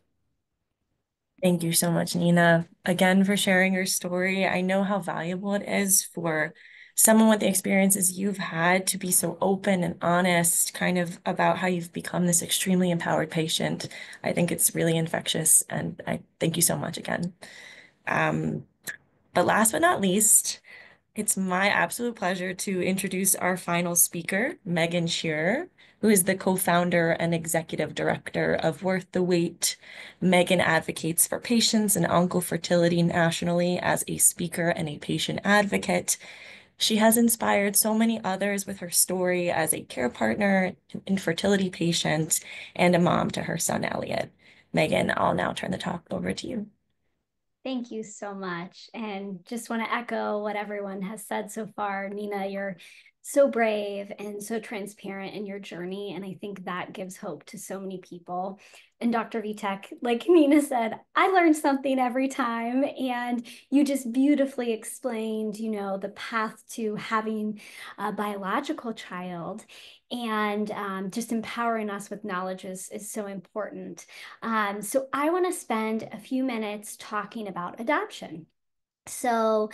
Thank you so much, Nina, again for sharing your story. I know how valuable it is for someone with the experiences you've had to be so open and honest, kind of about how you've become this extremely empowered patient. I think it's really infectious, and I thank you so much again. Um, but last but not least, it's my absolute pleasure to introduce our final speaker, Megan Shearer, who is the co-founder and executive director of Worth the Wait. Megan advocates for patients and oncofertility nationally as a speaker and a patient advocate. She has inspired so many others with her story as a care partner, an infertility patient, and a mom to her son, Elliot. Megan, I'll now turn the talk over to you. Thank you so much. And just want to echo what everyone has said so far. Nina, you're so brave and so transparent in your journey. And I think that gives hope to so many people. And Dr. Vitek, like Nina said, I learned something every time. And you just beautifully explained, the path to having a biological child. And just empowering us with knowledge is so important. So I want to spend a few minutes talking about adoption. So,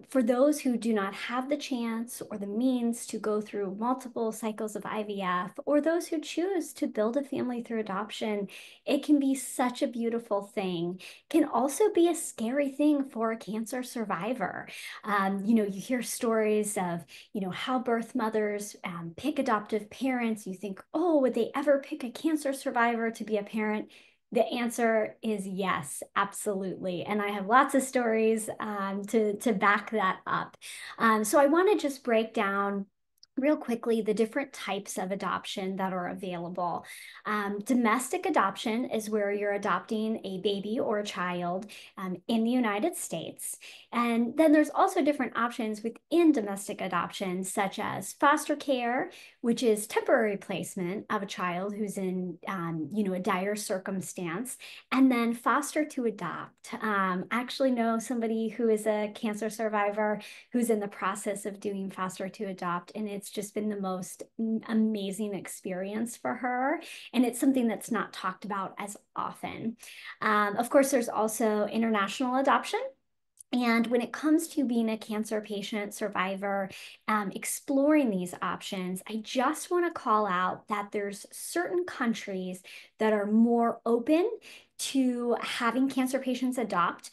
for those who do not have the chance or the means to go through multiple cycles of IVF, or those who choose to build a family through adoption, it can be such a beautiful thing. It can also be a scary thing for a cancer survivor. You hear stories of, how birth mothers pick adoptive parents. You think, oh, would they ever pick a cancer survivor to be a parent? The answer is yes, absolutely. And I have lots of stories to back that up. So I want to just break down real quickly the different types of adoption that are available. Domestic adoption is where you're adopting a baby or a child in the United States. And then there's also different options within domestic adoption, such as foster care, which is temporary placement of a child who's in, a dire circumstance, and then foster to adopt. I actually know somebody who is a cancer survivor who's in the process of doing foster to adopt, and it's just been the most amazing experience for her. And it's something that's not talked about as often. Of course, there's also international adoption. And when it comes to being a cancer patient survivor, exploring these options, I just want to call out that there's certain countries that are more open to having cancer patients adopt.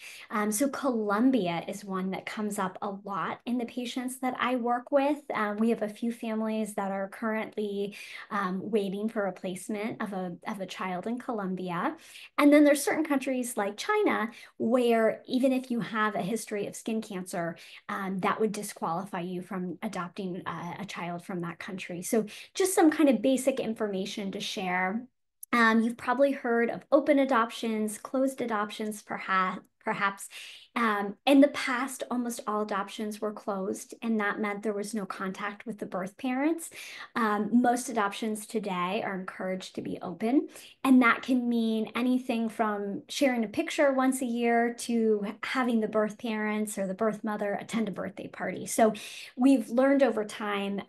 So Colombia is one that comes up a lot in the patients that I work with. We have a few families that are currently waiting for a placement of a child in Colombia. And then there's certain countries like China where even if you have a history of skin cancer, that would disqualify you from adopting a child from that country. So just some kind of basic information to share. You've probably heard of open adoptions, closed adoptions, perhaps. In the past, almost all adoptions were closed, and that meant there was no contact with the birth parents. Most adoptions today are encouraged to be open, and that can mean anything from sharing a picture once a year to having the birth parents or the birth mother attend a birthday party. So we've learned over time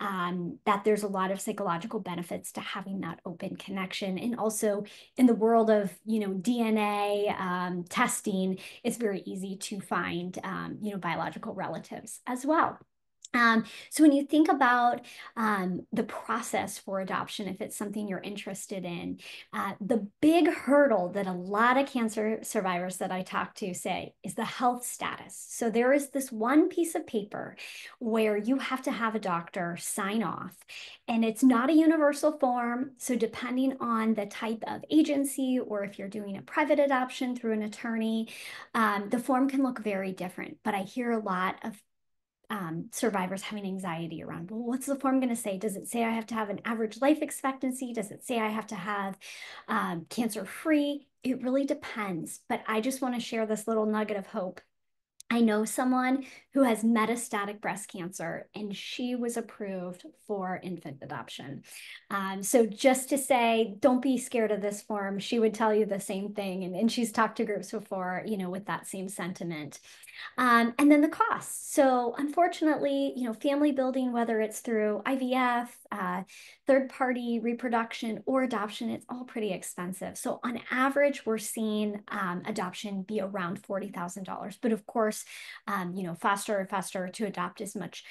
that there's a lot of psychological benefits to having that open connection. And also in the world of, DNA testing, it's very easy to find, biological relatives as well. So when you think about the process for adoption, if it's something you're interested in, the big hurdle that a lot of cancer survivors that I talk to say is the health status. So there is this one piece of paper where you have to have a doctor sign off, and it's not a universal form. So depending on the type of agency or if you're doing a private adoption through an attorney, the form can look very different. But I hear a lot of survivors having anxiety around, well, what's the form going to say? Does it say I have to have an average life expectancy? Does it say I have to have cancer free? It really depends. But I just want to share this little nugget of hope. I know someone who has metastatic breast cancer, and she was approved for infant adoption. So just to say, don't be scared of this form. She would tell you the same thing. And she's talked to groups before, with that same sentiment. And then the costs. So unfortunately, family building, whether it's through IVF, third-party reproduction, or adoption, it's all pretty expensive. So on average, we're seeing adoption be around $40,000. But of course, foster to adopt is much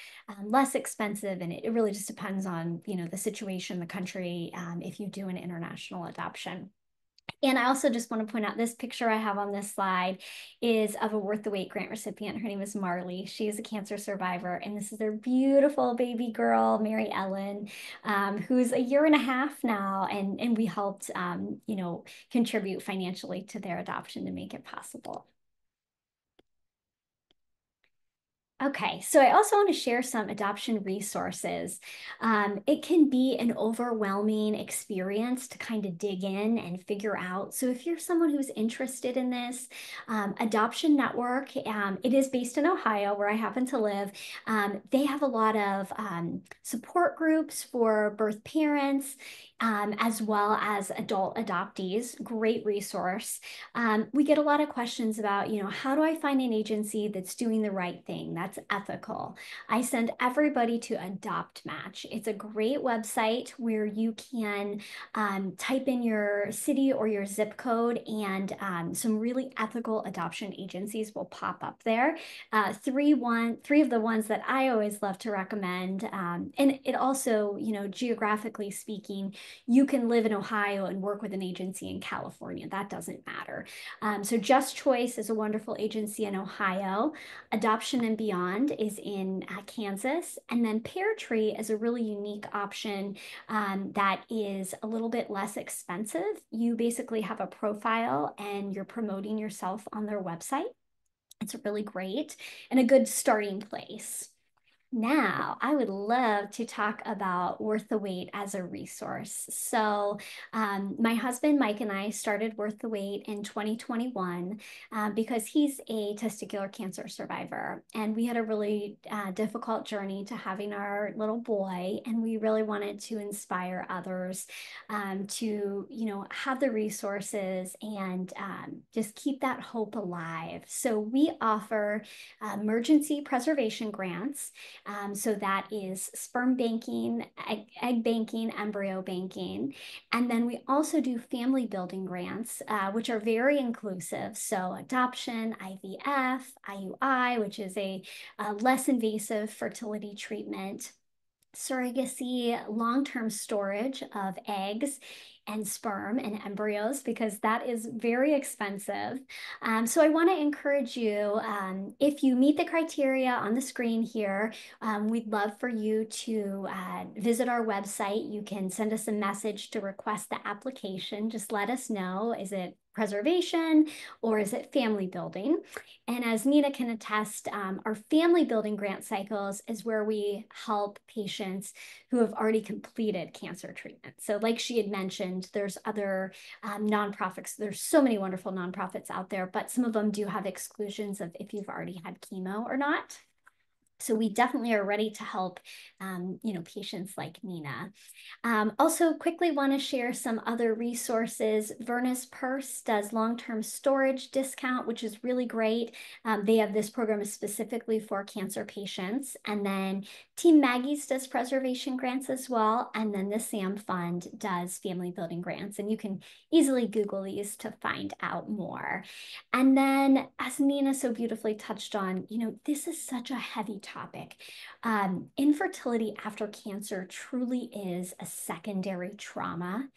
less expensive, and it really just depends on the situation, the country, if you do an international adoption. And I also just want to point out this picture I have on this slide is of a Worth the Wait grant recipient. Her name is Marley. She is a cancer survivor, and this is their beautiful baby girl, Mary Ellen, who's a year and a half now, and we helped, contribute financially to their adoption to make it possible. Okay, so I also want to share some adoption resources. It can be an overwhelming experience to kind of dig in and figure out. So if you're someone who's interested in this, Adoption Network, it is based in Ohio, where I happen to live. They have a lot of support groups for birth parents, as well as adult adoptees. Great resource. We get a lot of questions about, how do I find an agency that's doing the right thing, that's ethical? I send everybody to Adopt Match. It's a great website where you can type in your city or your zip code, and some really ethical adoption agencies will pop up there. Three of the ones that I always love to recommend, and it also, geographically speaking, you can live in Ohio and work with an agency in California. That doesn't matter. So Just Choice is a wonderful agency in Ohio. Adoption and Beyond is in Kansas. And then Pear Tree is a really unique option that is a little bit less expensive. You basically have a profile and you're promoting yourself on their website. It's really great and a good starting place. Now, I would love to talk about Worth the Wait as a resource. So, my husband Mike and I started Worth the Wait in 2021 because he's a testicular cancer survivor. And we had a really difficult journey to having our little boy. And we really wanted to inspire others to, have the resources and just keep that hope alive. So, we offer emergency preservation grants. So that is sperm banking, egg banking, embryo banking. And then we also do family building grants, which are very inclusive. So adoption, IVF, IUI, which is a less invasive fertility treatment, surrogacy, long-term storage of eggs and sperm and embryos, because that is very expensive. So I want to encourage you, if you meet the criteria on the screen here, we'd love for you to visit our website. You can send us a message to request the application. Just let us know, is it preservation or is it family building? And as Nina can attest, our family building grant cycles is where we help patients who have already completed cancer treatment. So like she had mentioned, there's other nonprofits. There's so many wonderful nonprofits out there, but some of them do have exclusions of if you've already had chemo or not. So we definitely are ready to help, patients like Nina. Also, quickly want to share some other resources. Verna's Purse does long-term storage discount, which is really great. They have this program is specifically for cancer patients. And then Team Maggie's does preservation grants as well. And then the SAM Fund does family building grants. And you can easily Google these to find out more. And then, as Nina so beautifully touched on, this is such a heavy topic. Infertility after cancer truly is a secondary trauma.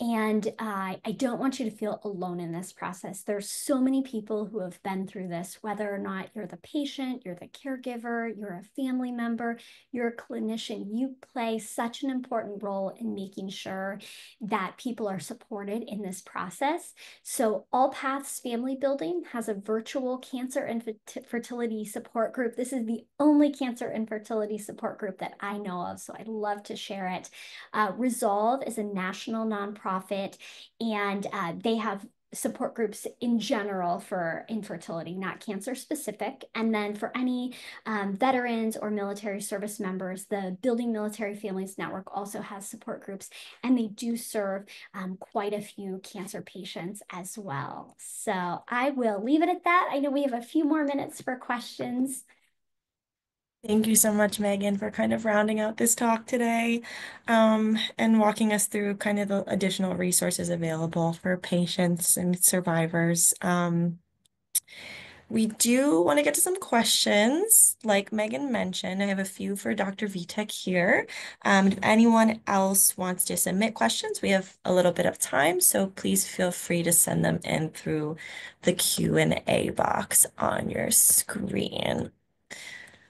And I don't want you to feel alone in this process. There's so many people who have been through this, whether or not you're the patient, you're the caregiver, you're a family member, you're a clinician. You play such an important role in making sure that people are supported in this process. So All Paths Family Building has a virtual cancer and fertility support group. This is the only cancer and fertility support group that I know of, so I'd love to share it. Resolve is a national nonprofit, and they have support groups in general for infertility, not cancer specific. And then for any veterans or military service members, the Building Military Families Network also has support groups, and they do serve quite a few cancer patients as well. So I will leave it at that. I know we have a few more minutes for questions. Thank you so much, Megan, for kind of rounding out this talk today, and walking us through kind of the additional resources available for patients and survivors. We do want to get to some questions. Like Megan mentioned, I have a few for Dr. Vitek here. If anyone else wants to submit questions, we have a little bit of time, so please feel free to send them in through the Q&A box on your screen.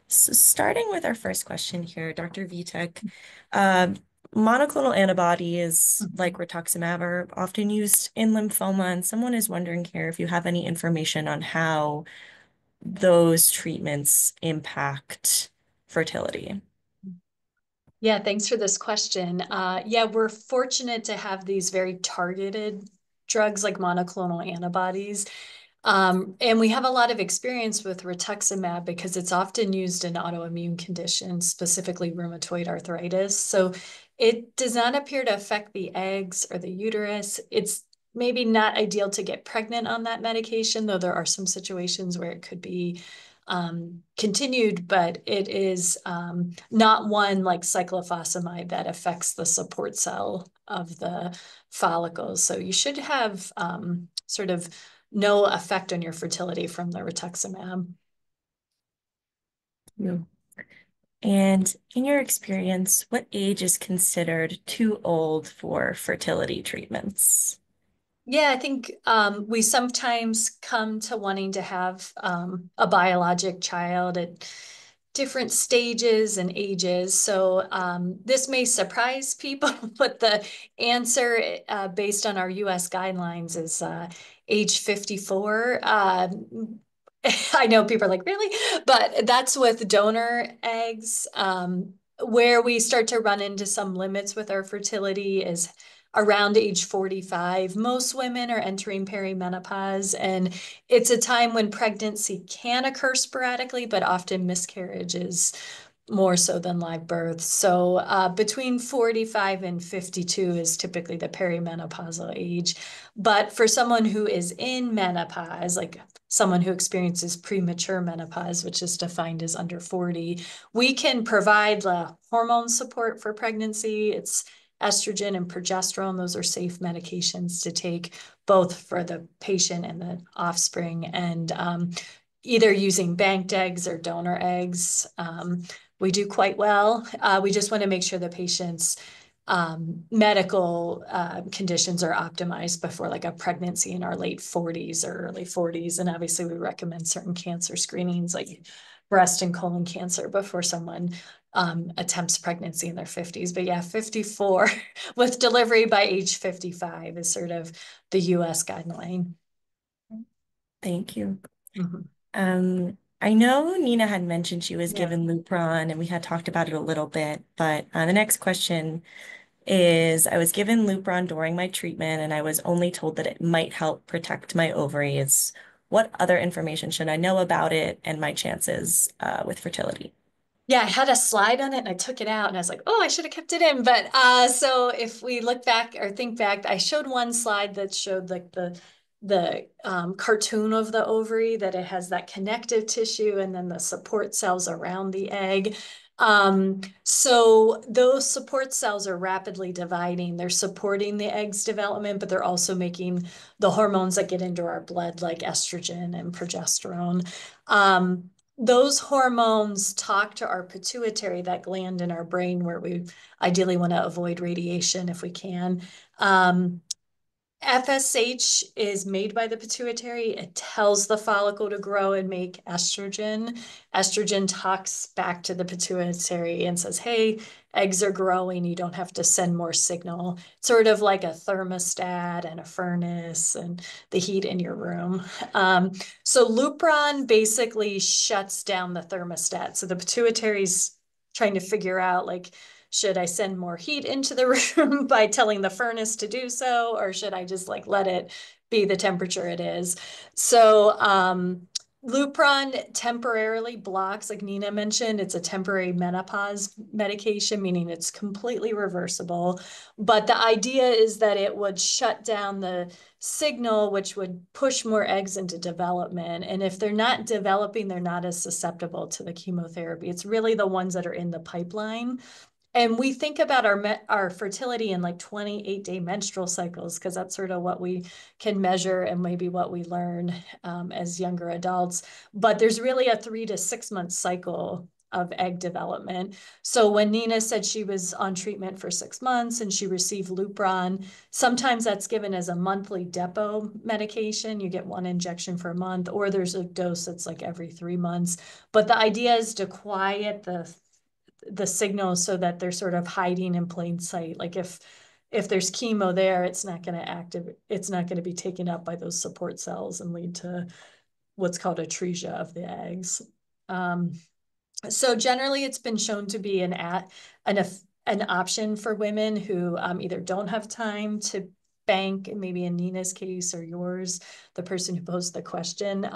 So starting with our first question here, Dr. Vitek, uh, monoclonal antibodies like rituximab are often used in lymphoma, and someone is wondering here if you have any information on how those treatments impact fertility. Yeah, thanks for this question. Yeah, we're fortunate to have these very targeted drugs like monoclonal antibodies. And we have a lot of experience with rituximab because it's often used in autoimmune conditions, specifically rheumatoid arthritis. So it does not appear to affect the eggs or the uterus. It's maybe not ideal to get pregnant on that medication, though there are some situations where it could be continued, but it is not one like cyclophosphamide that affects the support cell of the follicles. So you should have sort of no effect on your fertility from the rituximab. Yeah. And in your experience, what age is considered too old for fertility treatments? Yeah, I think we sometimes come to wanting to have a biologic child at different stages and ages. So this may surprise people, but the answer based on our US guidelines is age 54. I know people are like, really? But that's with donor eggs. Where we start to run into some limits with our fertility is around age 45. Most women are entering perimenopause, and it's a time when pregnancy can occur sporadically, but often miscarriages more so than live birth. So between 45 and 52 is typically the perimenopausal age. But for someone who is in menopause, like someone who experiences premature menopause, which is defined as under 40, we can provide the hormone support for pregnancy. It's estrogen and progesterone. Those are safe medications to take both for the patient and the offspring. And either using banked eggs or donor eggs. We do quite well. We just want to make sure the patient's medical conditions are optimized before like a pregnancy in our late 40s or early 40s. And obviously we recommend certain cancer screenings like breast and colon cancer before someone attempts pregnancy in their 50s. But yeah, 54 with delivery by age 55 is sort of the US guideline. Thank you. Mhm. I know Nina had mentioned she was Yeah. given Lupron, and we had talked about it a little bit, but the next question is I was given Lupron during my treatment, and I was only told that it might help protect my ovaries. What other information should I know about it and my chances with fertility? Yeah, I had a slide on it and I took it out and I was like, oh, I should have kept it in. But so if we look back or think back, I showed one slide that showed like the cartoon of the ovary, that it has that connective tissue and then the support cells around the egg. So those support cells are rapidly dividing. They're supporting the egg's development, but they're also making the hormones that get into our blood, like estrogen and progesterone. Those hormones talk to our pituitary, that gland in our brain where we ideally want to avoid radiation if we can. FSH is made by the pituitary. It tells the follicle to grow and make estrogen. Estrogen talks back to the pituitary and says, hey, eggs are growing. You don't have to send more signal. It's sort of like a thermostat and a furnace and the heat in your room. So Lupron basically shuts down the thermostat. So the pituitary's trying to figure out like, should I send more heat into the room by telling the furnace to do so, or should I just like let it be the temperature it is? So Lupron temporarily blocks, like Nina mentioned, it's a temporary menopause medication, meaning it's completely reversible. But the idea is that it would shut down the signal, which would push more eggs into development. And if they're not developing, they're not as susceptible to the chemotherapy. It's really the ones that are in the pipeline. And we think about our fertility in like 28-day menstrual cycles because that's sort of what we can measure and maybe what we learn as younger adults. But there's really a 3 to 6 month cycle of egg development. So when Nina said she was on treatment for 6 months and she received Lupron, sometimes that's given as a monthly depot medication. You get one injection for a month, or there's a dose that's like every 3 months. But the idea is to quiet the signals so that they're sort of hiding in plain sight. Like if there's chemo there, it's not going to activate, it's not going to be taken up by those support cells and lead to what's called atresia of the eggs. Um, so generally, it's been shown to be an option for women who either don't have time to bank, maybe in Nina's case or yours, the person who posed the question.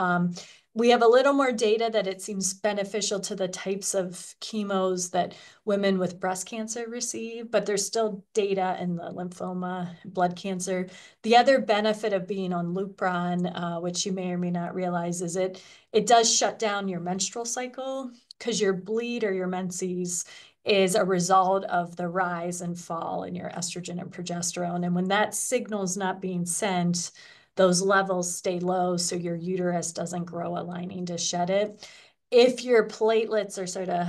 We have a little more data that it seems beneficial to the types of chemos that women with breast cancer receive, but there's still data in the lymphoma, blood cancer. The other benefit of being on Lupron, which you may or may not realize, is it does shut down your menstrual cycle, because your bleed or your menses is a result of the rise and fall in your estrogen and progesterone. And when that signal is not being sent, those levels stay low, so your uterus doesn't grow a lining to shed it. If your platelets are sort of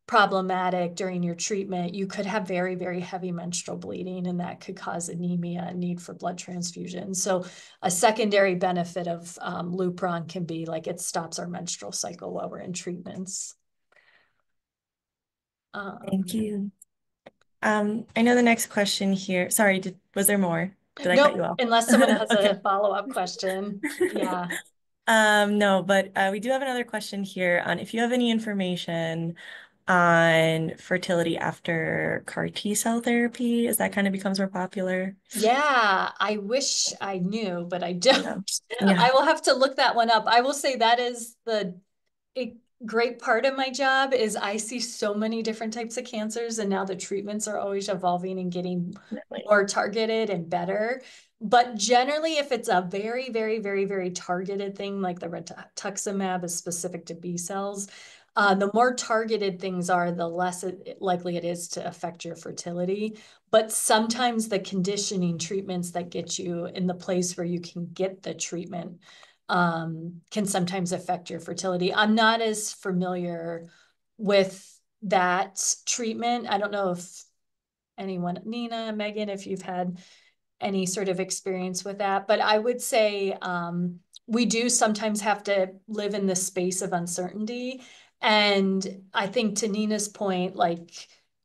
problematic during your treatment, you could have very, very heavy menstrual bleeding, and that could cause anemia and need for blood transfusion. So a secondary benefit of Lupron can be like it stops our menstrual cycle while we're in treatments. Thank you. I know the next question here. Sorry, was there more? Did I cut you Nope, off? unless someone has a Okay. follow-up question. Yeah. No, but we do have another question here on if you have any information on fertility after CAR T cell therapy, as that kind of becomes more popular. Yeah, I wish I knew, but I Yeah. don't. Yeah. I will have to look that one up. I will say that is the a great part of my job is I see so many different types of cancers, and now the treatments are always evolving and getting Definitely. more targeted and better. But generally, if it's a very, very, very, very targeted thing, like the rituximab is specific to B cells, the more targeted things are, the less likely it is to affect your fertility. But sometimes the conditioning treatments that get you in the place where you can get the treatment can sometimes affect your fertility. I'm not as familiar with that treatment. I don't know if anyone, Nina, Megan, if you've had any sort of experience with that, but I would say we do sometimes have to live in this space of uncertainty. And I think to Nina's point, like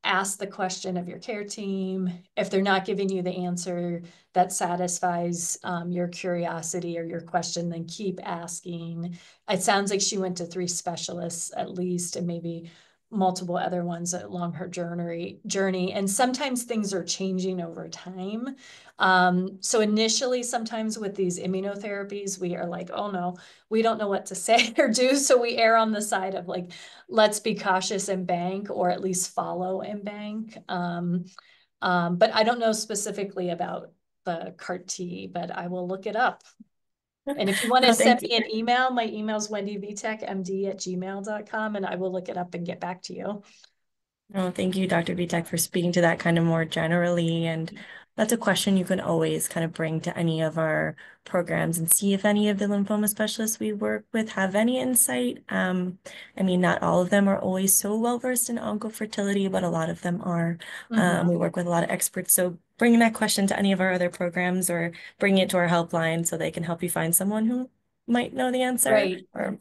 ask the question of your care team. If they're not giving you the answer that satisfies your curiosity or your question, then keep asking. It sounds like she went to 3 specialists at least, and maybe multiple other ones along her journey. And sometimes things are changing over time. So initially, sometimes with these immunotherapies, we are like, oh no, we don't know what to say or do. So we err on the side of like, let's be cautious and bank, or at least follow and bank. But I don't know specifically about the CAR T, but I will look it up. And if you want to No, send thank you. me an email, my email is wendyvtechmd@gmail.com, and I will look it up and get back to you. No, thank you, Dr. Vitek, for speaking to that kind of more generally. And that's a question you can always kind of bring to any of our programs and see if any of the lymphoma specialists we work with have any insight. I mean, not all of them are always so well versed in oncofertility, but a lot of them are. We work with a lot of experts. So bringing that question to any of our other programs or bringing it to our helpline so they can help you find someone who might know the answer Right. or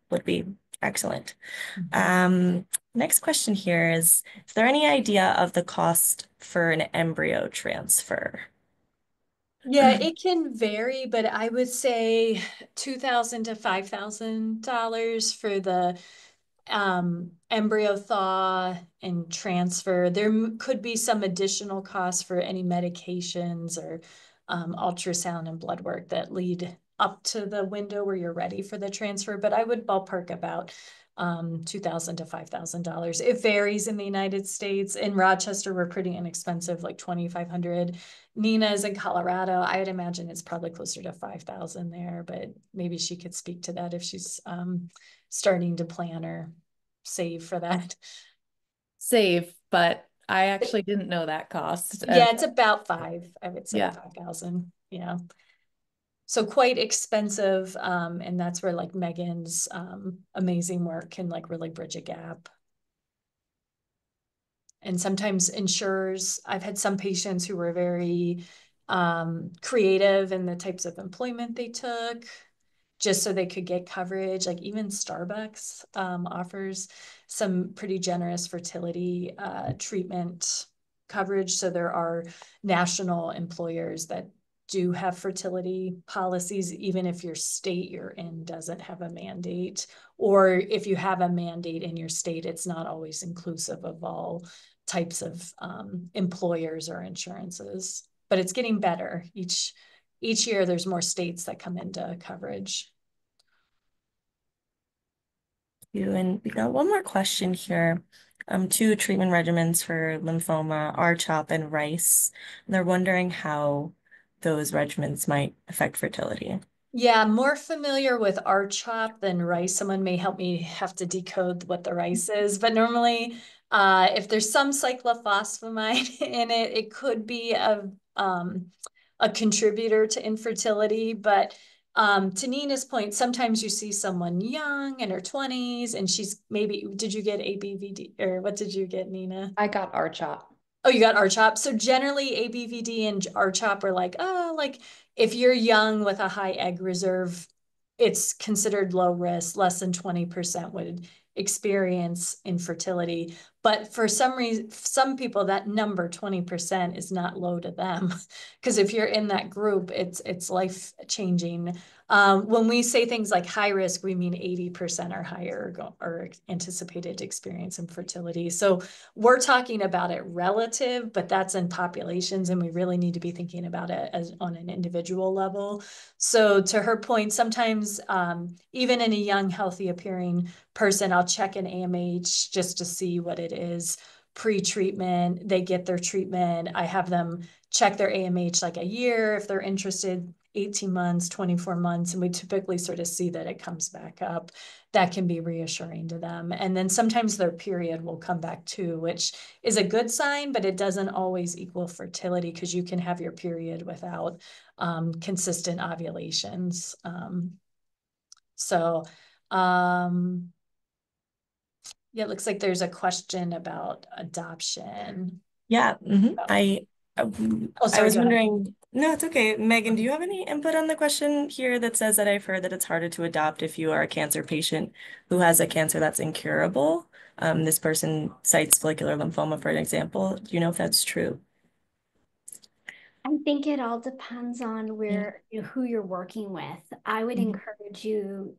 would be excellent. Mhm. Um, Next question here is there any idea of the cost for an embryo transfer? Yeah, it can vary, but I would say $2,000 to $5,000 for the embryo thaw and transfer. There could be some additional costs for any medications or ultrasound and blood work that lead up to the window where you're ready for the transfer. But I would ballpark about $2,000 to $5,000. It varies in the United States. In Rochester, we're pretty inexpensive, like 2,500. Nina's in Colorado. I would imagine it's probably closer to 5,000 there, but maybe she could speak to that if she's starting to plan or save for that. Safe, but I actually didn't know that cost. Yeah, it's about five, I would say Yeah. 5,000. Yeah. So quite expensive. And that's where like Megan's amazing work can like really bridge a gap. And sometimes insurers, I've had some patients who were very creative in the types of employment they took just so they could get coverage. Like even Starbucks offers some pretty generous fertility treatment coverage. So there are national employers that do have fertility policies, even if your state you're in doesn't have a mandate, or if you have a mandate in your state, it's not always inclusive of all types of employers or insurances. But it's getting better each year. There's more states that come into coverage. And we got one more question here. Two treatment regimens for lymphoma, R-CHOP and RICE. And they're wondering how those regimens might affect fertility. Yeah, more familiar with R-CHOP than rice. Someone may help me have to decode what the rice is, but normally, if there's some cyclophosphamide in it, it could be a contributor to infertility. But to Nina's point, sometimes you see someone young in her 20s, and she's maybe, did you get ABVD or what did you get, Nina? I got R-CHOP. Oh, you got R-CHOP. So generally ABVD and R-CHOP are like, oh, like if you're young with a high egg reserve, it's considered low risk. Less than 20% would experience infertility. But for some reason, some people, that number 20% is not low to them. Because if you're in that group, it's life changing. When we say things like high risk, we mean 80% or higher or anticipated experience infertility. So we're talking about it relative, but that's in populations, and we really need to be thinking about it as on an individual level. So to her point, sometimes even in a young, healthy appearing person, I'll check an AMH just to see what it is pre-treatment. They get their treatment. I have them check their AMH like a year if they're interested, 18 months, 24 months, and we typically sort of see that it comes back up. That can be reassuring to them. And then sometimes their period will come back too, which is a good sign, but it doesn't always equal fertility because you can have your period without consistent ovulations. So yeah, it looks like there's a question about adoption. Yeah, Oh, oh, I sorry, was go ahead. wondering, no, it's okay. Megan, do you have any input on the question here that says that I've heard that it's harder to adopt if you are a cancer patient who has a cancer that's incurable? This person cites follicular lymphoma for an example. Do you know if that's true? I think it all depends on Yeah. who you're working with. I would Mhm. encourage you,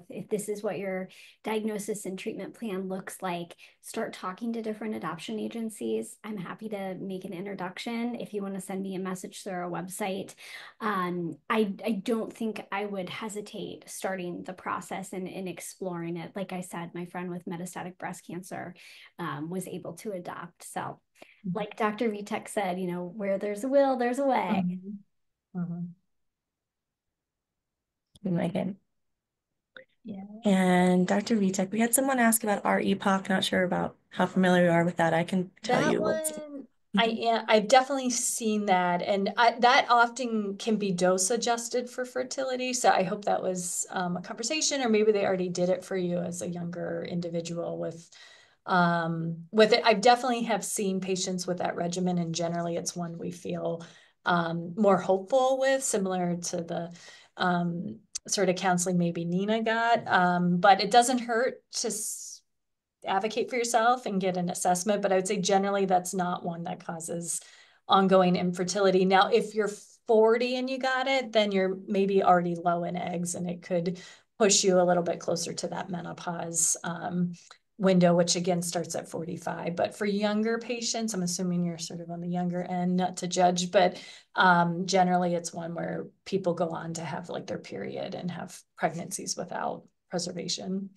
if this is what your diagnosis and treatment plan looks like, start talking to different adoption agencies. I'm happy to make an introduction if you want to send me a message through our website. I don't think I would hesitate starting the process and exploring it. Like I said, my friend with metastatic breast cancer was able to adopt. So like Dr. Vitek said, where there's a will, there's a way. Mhm. Mhm. Megan. Yeah. And Dr. Vitek, we had someone ask about our epoch. Not sure about how familiar you are with that. I can tell That you what's. one, Mhm. I've definitely seen that, and that often can be dose adjusted for fertility. So I hope that was a conversation, or maybe they already did it for you as a younger individual with it. I definitely have seen patients with that regimen, and generally it's one we feel more hopeful with, similar to the sort of counseling maybe Nina got. But it doesn't hurt to advocate for yourself and get an assessment. But I would say generally that's not one that causes ongoing infertility. Now, if you're 40 and you got it, then you're maybe already low in eggs, and it could push you a little bit closer to that menopause window, which again starts at 45. But for younger patients, I'm assuming you're sort of on the younger end, not to judge, but generally it's one where people go on to have like their period and have pregnancies without preservation.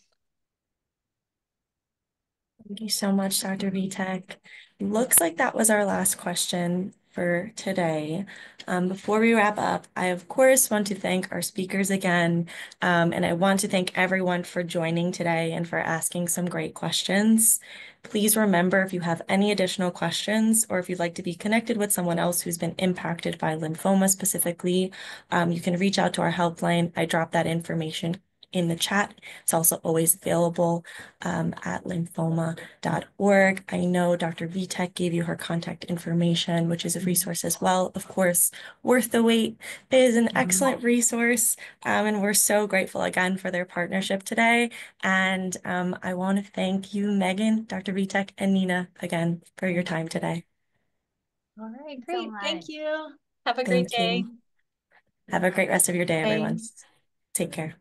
Thank you so much, Dr. Vitek. Looks like that was our last question for today. Before we wrap up, I of course want to thank our speakers again, and I want to thank everyone for joining today and for asking some great questions. Please remember, if you have any additional questions or if you'd like to be connected with someone else who's been impacted by lymphoma specifically, you can reach out to our helpline. I dropped that information in the chat. It's also always available at lymphoma.org. I know Dr. Vitek gave you her contact information, which is a resource as well. Of course, Worth the Wait is an excellent resource, and we're so grateful again for their partnership today. And I want to thank you, Megan, Dr. Vitek, and Nina again for your time today. All right, So great. Thank much. you. Have a great Thank day. you. Have a great rest of your day, everyone. Thanks. Take care.